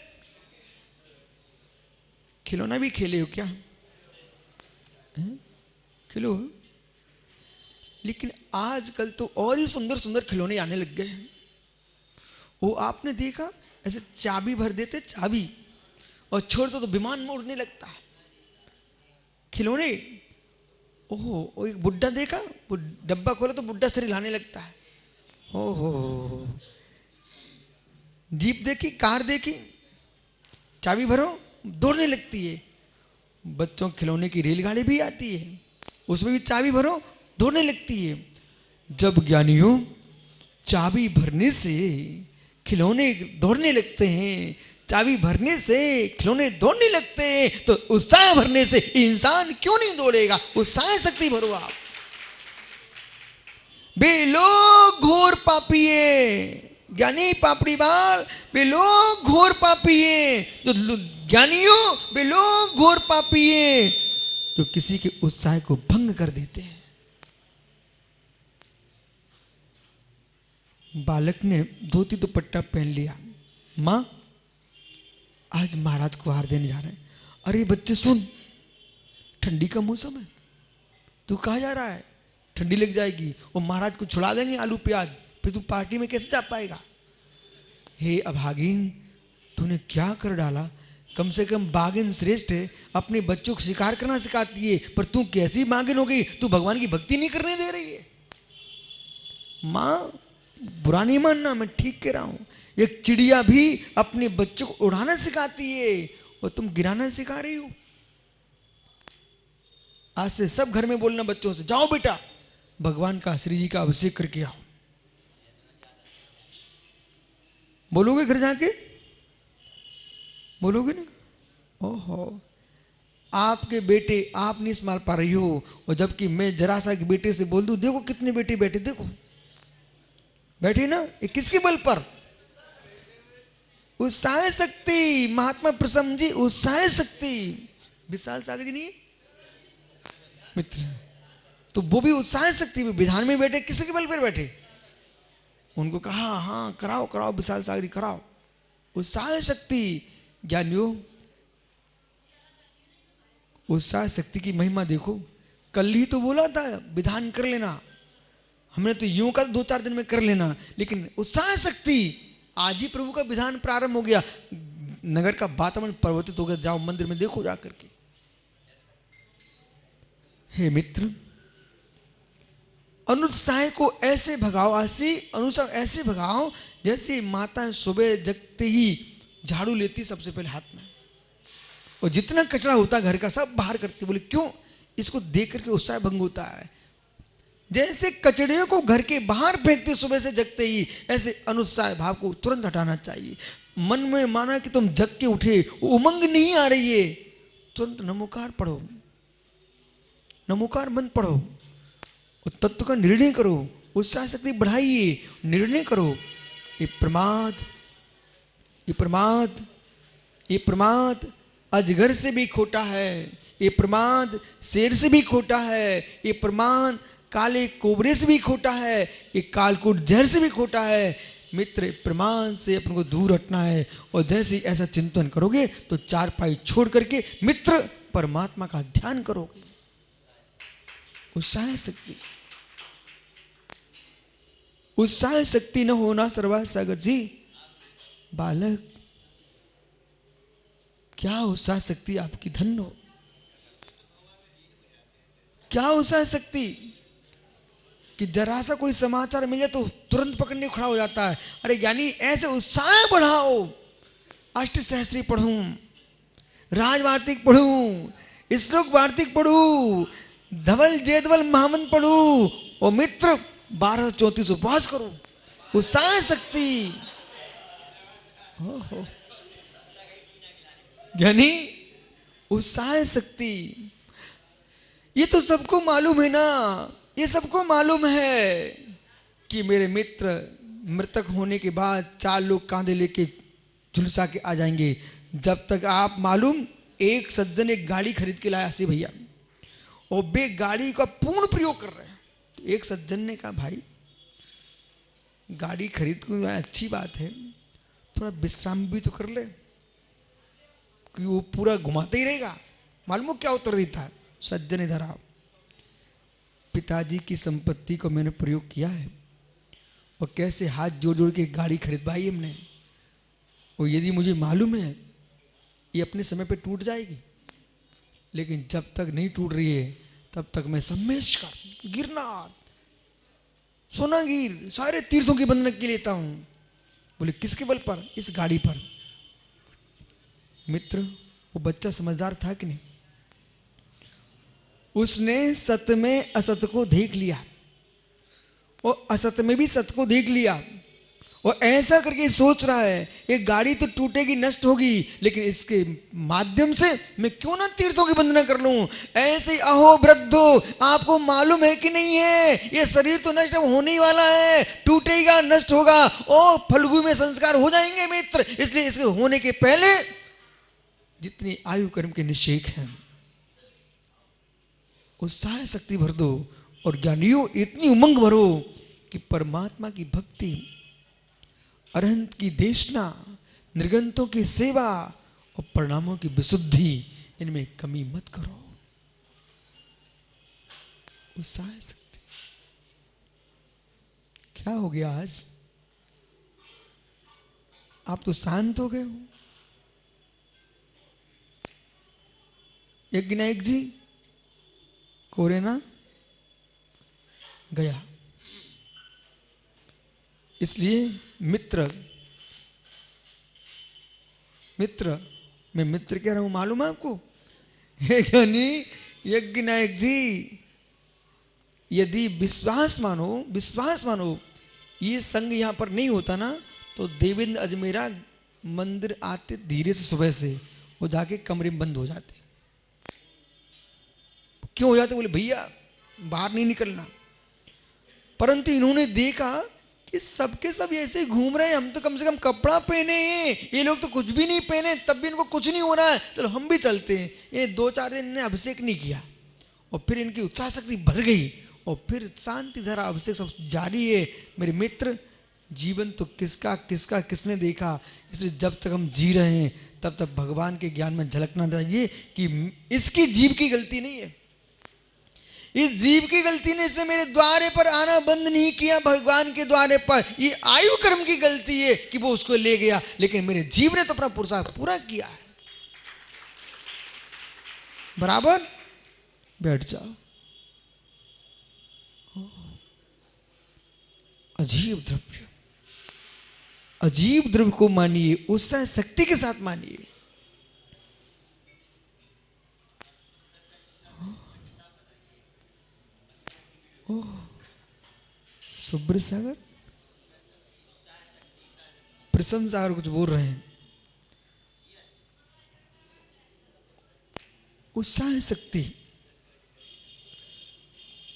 Speaker 1: खिलौना भी खेले हो क्या? खिलो। लेकिन आजकल तो और ही सुंदर सुंदर खिलौने आने लग गए हैं। वो आपने देखा, ऐसे चाबी भर देते, चाबी, और छोड़ दो तो विमान में उड़ने लगता है। खिलौने, ओहो, वो एक बुड्ढा देखा, वो डब्बा खोला तो बुड्ढा शरीर हिलाने लगता है। ओहो, जीप देखी, कार देखी, चाबी भरो दौड़ने लगती है। बच्चों खिलौने की रेलगाड़ी भी आती है, उसमें भी चाबी भरो दौड़ने लगती है। जब ज्ञानियों चाबी भरने से खिलौने दौड़ने लगते हैं, चाबी भरने से खिलौने दौड़ने लगते हैं, तो उत्साह भरने से इंसान क्यों नहीं दौड़ेगा? उत्साह शक्ति भरो आप। बे लोग घोर पापी है, ज्ञानी पापड़ी बाल, बे लोग घोर पापी है। जो ज्ञानियों, बे लोग घोर पापी है, जो किसी के उत्साह को भंग कर देते हैं। बालक ने धोती दुपट्टा पहन लिया, मां आज महाराज को हार देने जा रहे हैं। अरे बच्चे सुन, ठंडी का मौसम है, तू कहाँ जा रहा है? ठंडी लग जाएगी, वो महाराज को छुड़ा देंगे आलू प्याज, फिर तू पार्टी में कैसे जा पाएगा? हे अभागिन, तूने क्या कर डाला? कम से कम बागिन श्रेष्ठ है, अपने बच्चों को शिकार करना सिखाती है, पर तू कैसी बागिन हो गई? तू भगवान की भक्ति नहीं करने दे रही है। मां, बुरा नहीं मानना, मैं ठीक कह रहा हूं। एक चिड़िया भी अपने बच्चों को उड़ाना सिखाती है और तुम गिराना सिखा रही हो। आज से सब घर में बोलना बच्चों से, जाओ बेटा भगवान का, श्री जी का अभिषेक करके आओ। बोलोगे घर जाके? बोलोगे ना? ओहो, आपके बेटे आप नहीं संभाल पा रही हो, और जबकि मैं जरा सा के बेटे से बोल दूं, देखो कितने बेटे बैठे, देखो बैठे ना, ये किसके बल पर? उत्साह शक्ति। महात्मा प्रसन्न जी उत्साह शक्ति। विशाल सागर जी नहीं मित्र, तो वो भी उत्साह शक्ति, विधान में बैठे, किसके बल पर बैठे? उनको कहा हाँ कराओ कराओ विशाल सागरी कराओ। उत्साह शक्ति। ज्ञानियों, उत्साह शक्ति की महिमा देखो। कल ही तो बोला था विधान कर लेना, हमने तो यूं का 2-4 दिन में कर लेना, लेकिन उत्साह शक्ति आज ही प्रभु का विधान प्रारंभ हो गया। नगर का वातावरण परिवर्तित हो गया, जाओ मंदिर में देखो जाकर के। हे मित्र, अनुत्साह को ऐसे भगाओ, ऐसे अनुसार ऐसे भगाओ जैसे माता सुबह जगते ही झाड़ू लेती सबसे पहले हाथ में, और जितना कचरा होता घर का सब बाहर करती। बोले क्यों? इसको देख करके उत्साह भंग होता है। जैसे कचड़े को घर के बाहर फेंकते सुबह से जगते ही, ऐसे अनुत्साह भाव को तुरंत हटाना चाहिए। मन में माना कि तुम जग के उठे, उमंग नहीं आ रही है, तुरंत नमोकार पढ़ो, नमोकार मंत्र पढ़ो, तत्व का निर्णय करो, उत्साह शक्ति बढ़ाइए, निर्णय करो। ये प्रमाद, ये प्रमाद, ये प्रमाद अजगर से भी खोटा है, ये प्रमाद शेर से भी खोटा है, ये प्रमाद काले कोबरे से भी खोटा है, ये कालकूट जहर से भी खोटा है। मित्र, प्रमाद से अपन को दूर हटना है, और जैसे ऐसा चिंतन करोगे तो चारपाई छोड़ करके मित्र परमात्मा का ध्यान करोगे। उत्साह शक्ति, उत्साह शक्ति न होना सर्वा सागर जी। बालक, क्या उत्साह शक्ति आपकी धन्य हो, क्या उत्साह शक्ति कि जरा सा कोई समाचार मिल जाए तो तुरंत पकड़ने खड़ा हो जाता है। अरे यानी ऐसे उत्साह बढ़ाओ, अष्ट सहस्री पढ़ूं, राज वार्तिक पढ़ूं, श्लोक वार्तिक पढ़ूं, धवल जयधवल महामंत्र पढ़ूं, और मित्र 1234 उपवास करो। उत्साह शक्ति, यानी उत्साह शक्ति। ये तो सबको मालूम है ना, ये सबको मालूम है कि मेरे मित्र मृतक होने के बाद 4 लोग कांधे लेके झुलसा के आ जाएंगे। जब तक आप मालूम, एक सज्जन एक गाड़ी खरीद के लाया सी भैया, और वे गाड़ी का पूर्ण प्रयोग कर रहे हैं। तो एक सज्जन ने कहा भाई गाड़ी खरीद को अच्छी बात है, थोड़ा विश्राम भी तो कर ले, कि वो पूरा घुमाते ही रहेगा। मालूम क्या उत्तर देता है सज्जन? इधर आओ, पिताजी की संपत्ति को मैंने प्रयोग किया है, और कैसे हाथ जोड़ जोड़ के गाड़ी खरीदवाई हमने, और यदि मुझे मालूम है ये अपने समय पे टूट जाएगी, लेकिन जब तक नहीं टूट रही है तब तक मैं सम्मेशकर, गिरनार, सोनागिर, सारे तीर्थों की बंधन की लेता हूं। बोले किसके बल पर? इस गाड़ी पर। मित्र, वो बच्चा समझदार था कि नहीं? उसने सत्य में असत्य को देख लिया और असत्य में भी सत्य को देख लिया, और ऐसा करके सोच रहा है ये गाड़ी तो टूटेगी, नष्ट होगी, लेकिन इसके माध्यम से मैं क्यों ना तीर्थों की वंदना कर लूं। ऐसे ही अहो वृद्धो, आपको मालूम है कि नहीं है, ये शरीर तो नष्ट होने ही वाला है, टूटेगा, नष्ट होगा, और फल्गु में संस्कार हो जाएंगे मित्र। इसलिए इसके होने के पहले जितनी आयु कर्म के निषेक हैं उत्साह शक्ति भर दो, और ज्ञानियों इतनी उमंग भरो कि परमात्मा की भक्ति, अरहंत की देशना, निर्गंतों की सेवा और परिणामों की विशुद्धि, इनमें कमी मत करो। उत्साह शक्ति। क्या हो गया आज? आप तो शांत हो गए हो। यज्ञ नायक जी कोरेना गया। इसलिए मित्र, मैं मित्र कह रहा हूं, मालूम है आपको? यानी यज्ञ नायक जी, यदि विश्वास मानो ये संग यहां पर नहीं होता ना, तो देवेंद्र अजमेरा मंदिर आते धीरे से, सुबह से वो जाके कमरे में बंद हो जाते। क्यों हो जाते? बोले भैया बाहर नहीं निकलना। परंतु इन्होंने देखा कि सबके सब ऐसे ही घूम रहे हैं, हम तो कम से कम कपड़ा पहने हैं, ये लोग तो कुछ भी नहीं पहने, तब भी इनको कुछ नहीं हो रहा है, चलो हम भी चलते हैं। ये 2-4 दिन इन्हें अभिषेक नहीं किया, और फिर इनकी उत्साह शक्ति भर गई, और फिर शांति धारा अभिषेक सब जारी है। मेरे मित्र, जीवन तो किसका किसका किसने देखा। इसलिए जब तक हम जी रहे हैं तब तक भगवान के ज्ञान में झलकना चाहिए कि इसकी जीव की गलती नहीं है, इस जीव की गलती ने इसने मेरे द्वारे पर आना बंद नहीं किया, भगवान के द्वारे पर। ये आयु कर्म की गलती है कि वो उसको ले गया, लेकिन मेरे जीव ने तो अपना पुरुषार्थ पूरा किया है। बराबर? बैठ जाओ। अजीब द्रव्य, अजीब द्रव्य को मानिए, उत्साह शक्ति के साथ मानिए। सुब्र सागर, प्रसन्न सागर कुछ बोल रहे हैं। उत्साह शक्ति,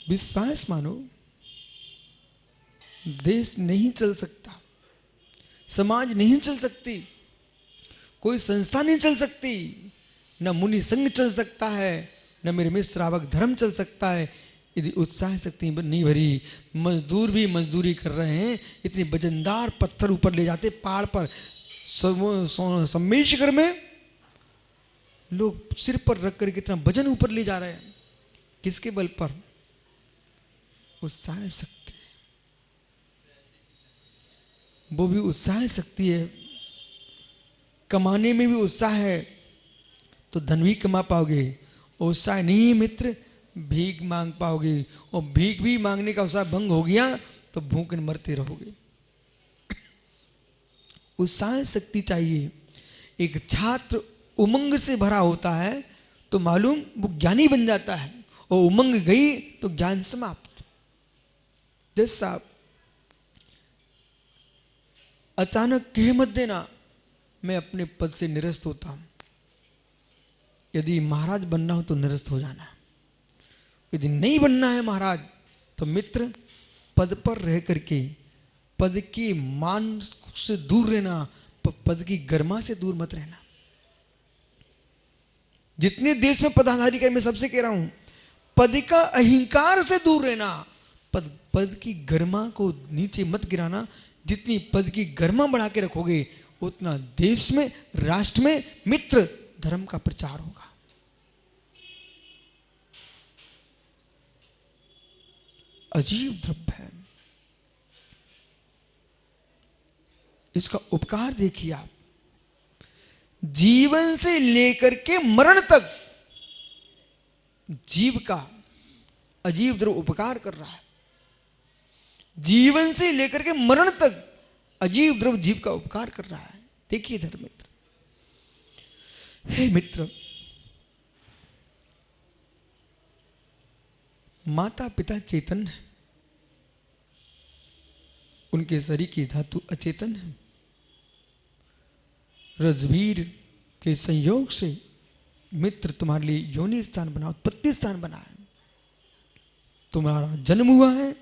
Speaker 1: विश्वास मानो, देश नहीं चल सकता, समाज नहीं चल सकती, कोई संस्था नहीं चल सकती, न मुनि संघ चल सकता है, न मेरे में श्रावक धर्म चल सकता है, यदि उत्साह शक्ति नहीं भरी। मजदूर भी मजदूरी कर रहे हैं, इतनी वजनदार पत्थर ऊपर ले जाते पहाड़ पर, सम्मेशकर में लोग सिर पर रख कर कितना वजन ऊपर ले जा रहे हैं, किसके बल पर? उत्साह शक्ति। वो भी उत्साह शक्ति है। कमाने में भी उत्साह है तो धन भी कमा पाओगे, उत्साह नहीं है मित्र, भीख मांग पाओगे, और भीख भी मांगने का उत्साह भंग हो गया तो भूख मरते रहोगे। उत्साह शक्ति चाहिए। एक छात्र उमंग से भरा होता है तो मालूम वो ज्ञानी बन जाता है, और उमंग गई तो ज्ञान समाप्त। जैसा अचानक कह मत देना मैं अपने पद से निरस्त होता हूं। यदि महाराज बनना हो तो निरस्त हो जाना, यदि नहीं बनना है महाराज तो मित्र पद पर रह करके पद की मान से दूर रहना, पद की गर्मा से दूर मत रहना। जितने देश में पदाधिकारी कर, मैं सबसे कह रहा हूं पद का अहंकार से दूर रहना, पद की गर्मा को नीचे मत गिराना। जितनी पद की गर्मा बढ़ा के रखोगे उतना देश में, राष्ट्र में मित्र धर्म का प्रचार होगा। अजीब द्रव्य है, इसका उपकार देखिए आप। जीवन से लेकर के मरण तक जीव का अजीब द्रव्य उपकार कर रहा है। जीवन से लेकर के मरण तक अजीब द्रव्य जीव का उपकार कर रहा है। देखिए धर्म मित्र, हे मित्र, माता पिता चेतन है, उनके शरीर की धातु अचेतन है। रजवीर के संयोग से मित्र तुम्हारे लिए योनि स्थान बना, उत्पत्ति स्थान बना है। तुम्हारा जन्म हुआ है,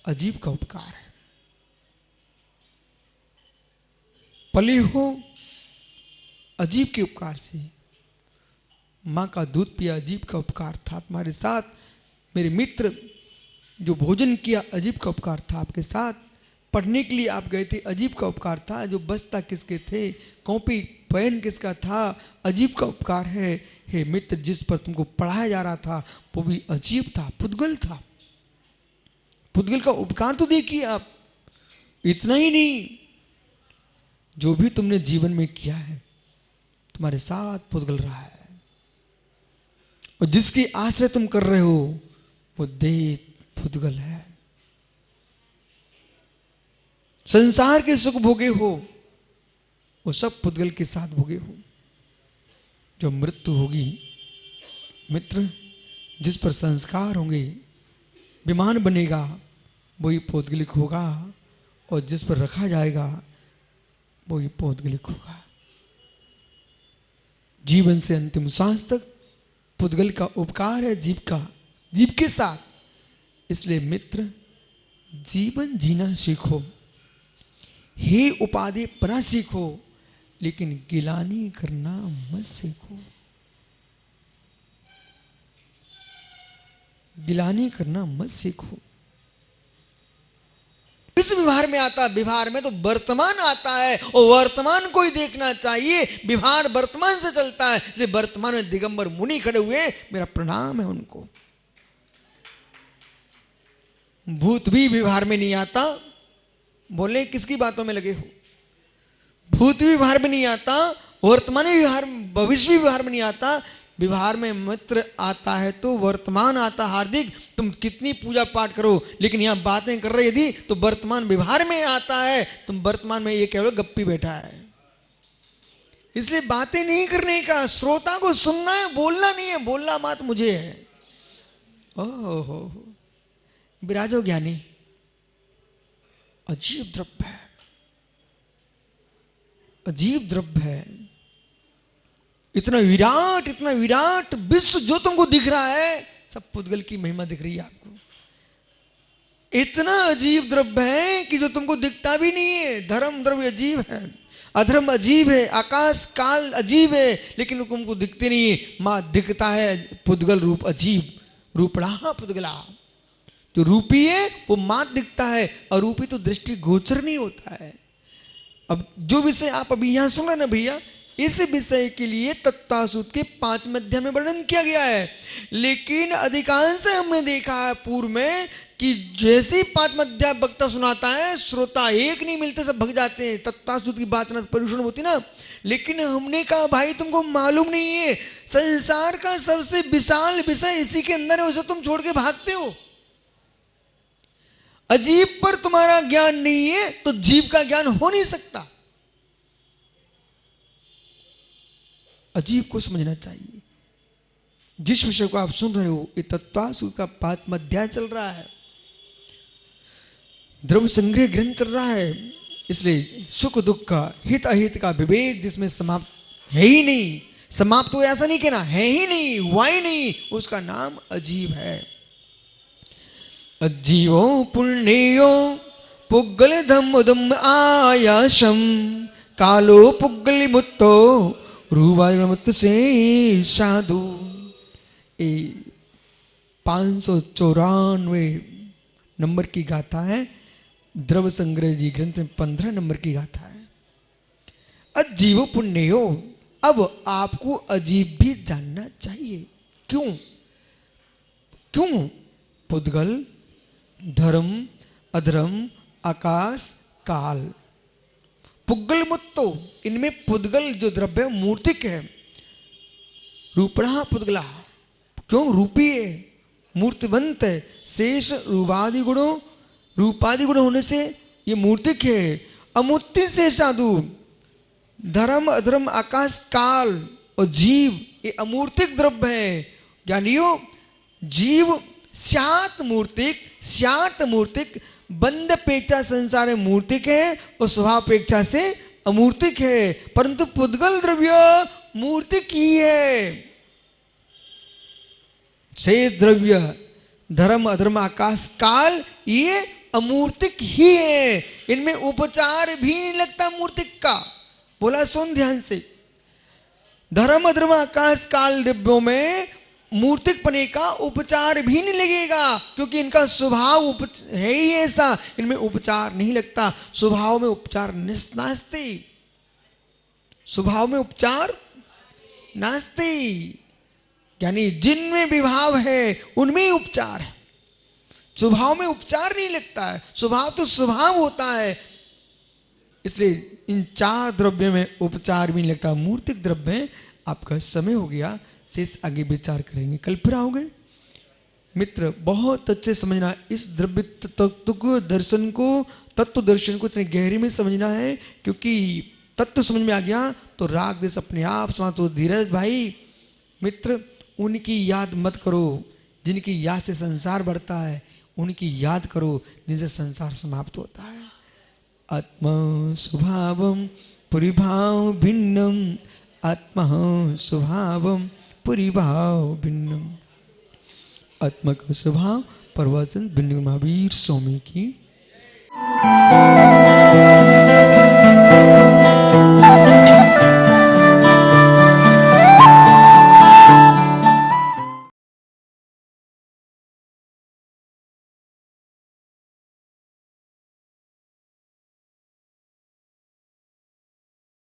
Speaker 1: अजीब का उपकार है। पले हो, अजीब के उपकार से। मां का दूध पिया, अजीब का उपकार था तुम्हारे साथ। मेरे मित्र, जो भोजन किया, अजीब का उपकार था आपके साथ। पढ़ने के लिए आप गए थे, अजीब का उपकार था। जो बस्ता किसके थे, कॉपी पेन किसका था, अजीब का उपकार है। हे मित्र, जिस पर तुमको पढ़ाया जा रहा था वो भी अजीब था, पुद्गल था। पुद्गल का उपकार तो देखिए आप। इतना ही नहीं, जो भी तुमने जीवन में किया है तुम्हारे साथ पुद्गल रहा है, और जिसकी आश्रय तुम कर रहे हो वो देह पुद्गल है। संसार के सुख भोगे हो वो सब पुद्गल के साथ भोगे हो। जो मृत्यु होगी मित्र, जिस पर संस्कार होंगे, विमान बनेगा, वही पौद्गलिक होगा, और जिस पर रखा जाएगा वही पौद्गलिक होगा। जीवन से अंतिम सांस तक पुद्गल का उपकार है जीव का, जीव के साथ। इसलिए मित्र, जीवन जीना सीखो, हे उपाधि पना सीखो, लेकिन गिलानी करना मत सीखो। गिलानी करना मत सीखो। इस व्यवहार में आता, व्यवहार में तो वर्तमान आता है, और वर्तमान को ही देखना चाहिए। व्यवहार वर्तमान से चलता है, इसलिए वर्तमान में दिगंबर मुनि खड़े हुए, मेरा प्रणाम है उनको। भूत भी व्यवहार में नहीं आता। बोले किसकी बातों में लगे हो? भूत भी व्यवहार में नहीं आता, वर्तमान भी व्यवहार, भविष्य भी व्यवहार में नहीं आता। व्यवहार में मित्र आता है तो वर्तमान आता। हार्दिक, तुम कितनी पूजा पाठ करो, लेकिन यहां बातें कर रहे यदि तो वर्तमान व्यवहार में आता है। तुम वर्तमान में ये केवल गप्पी बैठा है। इसलिए बातें नहीं करने का, श्रोता को सुनना है, बोलना नहीं है। बोलना मात मुझे है। ओहो, विराजो ज्ञानी। अजीब द्रव्य है, अजीब द्रव्य है। इतना विराट विश्व जो तुमको दिख रहा है, सब पुद्गल की महिमा दिख रही है आपको। इतना अजीब द्रव्य है कि जो तुमको दिखता भी नहीं है। धर्म द्रव्य अजीब है, अधर्म अजीब है, आकाश काल अजीब है, लेकिन तुमको दिखते नहीं है। मां दिखता है पुद्गल रूप, अजीब रूपड़ा पुद्गला। जो रूपी है वो मात दिखता है, अरूपी तो दृष्टि गोचर नहीं होता है। अब जो विषय आप अभी यहां सुन रहे ना भैया, इस विषय के लिए तत्तासुत के 5 अध्याय में वर्णन किया गया है। लेकिन अधिकांश हमने देखा है पूर्व में कि जैसे 5 अध्याय वक्ता सुनाता है, श्रोता एक नहीं मिलते, सब भग जाते हैं। तत्तासुत की बात ना परिषण होती ना। लेकिन हमने कहा भाई तुमको मालूम नहीं है, संसार का सबसे विशाल विषय इसी के अंदर है, उसे तुम छोड़ के भागते हो। अजीब पर तुम्हारा ज्ञान नहीं है तो जीव का ज्ञान हो नहीं सकता। अजीब को समझना चाहिए। जिस विषय को आप सुन रहे हो, ये तत्वासुत का 5 अध्याय चल रहा है, द्रव्य संग्रह ग्रंथ चल रहा है। इसलिए सुख दुख का, हित अहित का विवेक जिसमें समाप्त है ही नहीं, समाप्त तो ऐसा नहीं कहना, है ही नहीं, हुआ ही नहीं, उसका नाम अजीब है। अजीवो पुण्यो पुग्गल धम्मदम आयासम कालो पुग्गलि मुत्तो रूवामुत से साधु। 594 नंबर की गाथा है। द्रव्य संग्रह जी ग्रंथ में 15 नंबर की गाथा है। अजीवो पुण्यो, अब आपको अजीब भी जानना चाहिए। क्यों? क्यों? पुद्गल, धर्म, अधर्म, आकाश, काल, पुद्गल मुत्तो, इनमें पुद्गल जो द्रव्य है मूर्तिक है। रूपणा पुद्गला, क्यों? रूपी है, मूर्तिवंत है। शेष रूपादि गुणों होने से ये मूर्तिक है। अमूर्ति से साधु, धर्म अधर्म आकाश काल और जीव ये अमूर्तिक द्रव्य है। ज्ञानियों, जीव स्यात् मूर्तिक, बंध अपेक्षा संसार में मूर्तिक है और स्वभाव अपेक्षा से अमूर्तिक है, परंतु पुद्गल द्रव्य मूर्तिक ही है। शेष द्रव्य धर्म अधर्म आकाश काल ये अमूर्तिक ही है, इनमें उपचार भी नहीं लगता मूर्तिक का। बोला सुन ध्यान से, धर्म अधर्म आकाश काल द्रव्यों में मूर्तिक पने का उपचार भी नहीं लगेगा, क्योंकि इनका स्वभाव है ही ऐसा, इनमें उपचार नहीं लगता। स्वभाव में उपचार नास्ति, स्वभाव में उपचार नास्ति, यानी जिनमें विभाव है उनमें ही उपचार है। स्वभाव में उपचार नहीं लगता है, स्वभाव तो स्वभाव होता है, इसलिए इन चार द्रव्य में उपचार भी नहीं लगता। मूर्तिक द्रव्य। आपका समय हो गया, शेष आगे विचार करेंगे, कल फिर आओगे। मित्र बहुत अच्छे समझना, इस द्रव्य तत्व को दर्शन को, तत्व दर्शन को इतने गहरे में समझना है, क्योंकि तत्व समझ में आ गया तो राग देश अपने आप समाप्त हो। धीरज भाई मित्र, उनकी याद मत करो जिनकी याद से संसार बढ़ता है, उनकी याद करो जिनसे संसार समाप्त होता है। आत्मा स्वभावम परिभाव भिन्नम, आत्मा स्वभावम परिभाव भिन्नम। आत्मा का स्वभाव परिवर्तन भिन्न। महावीर स्वामी की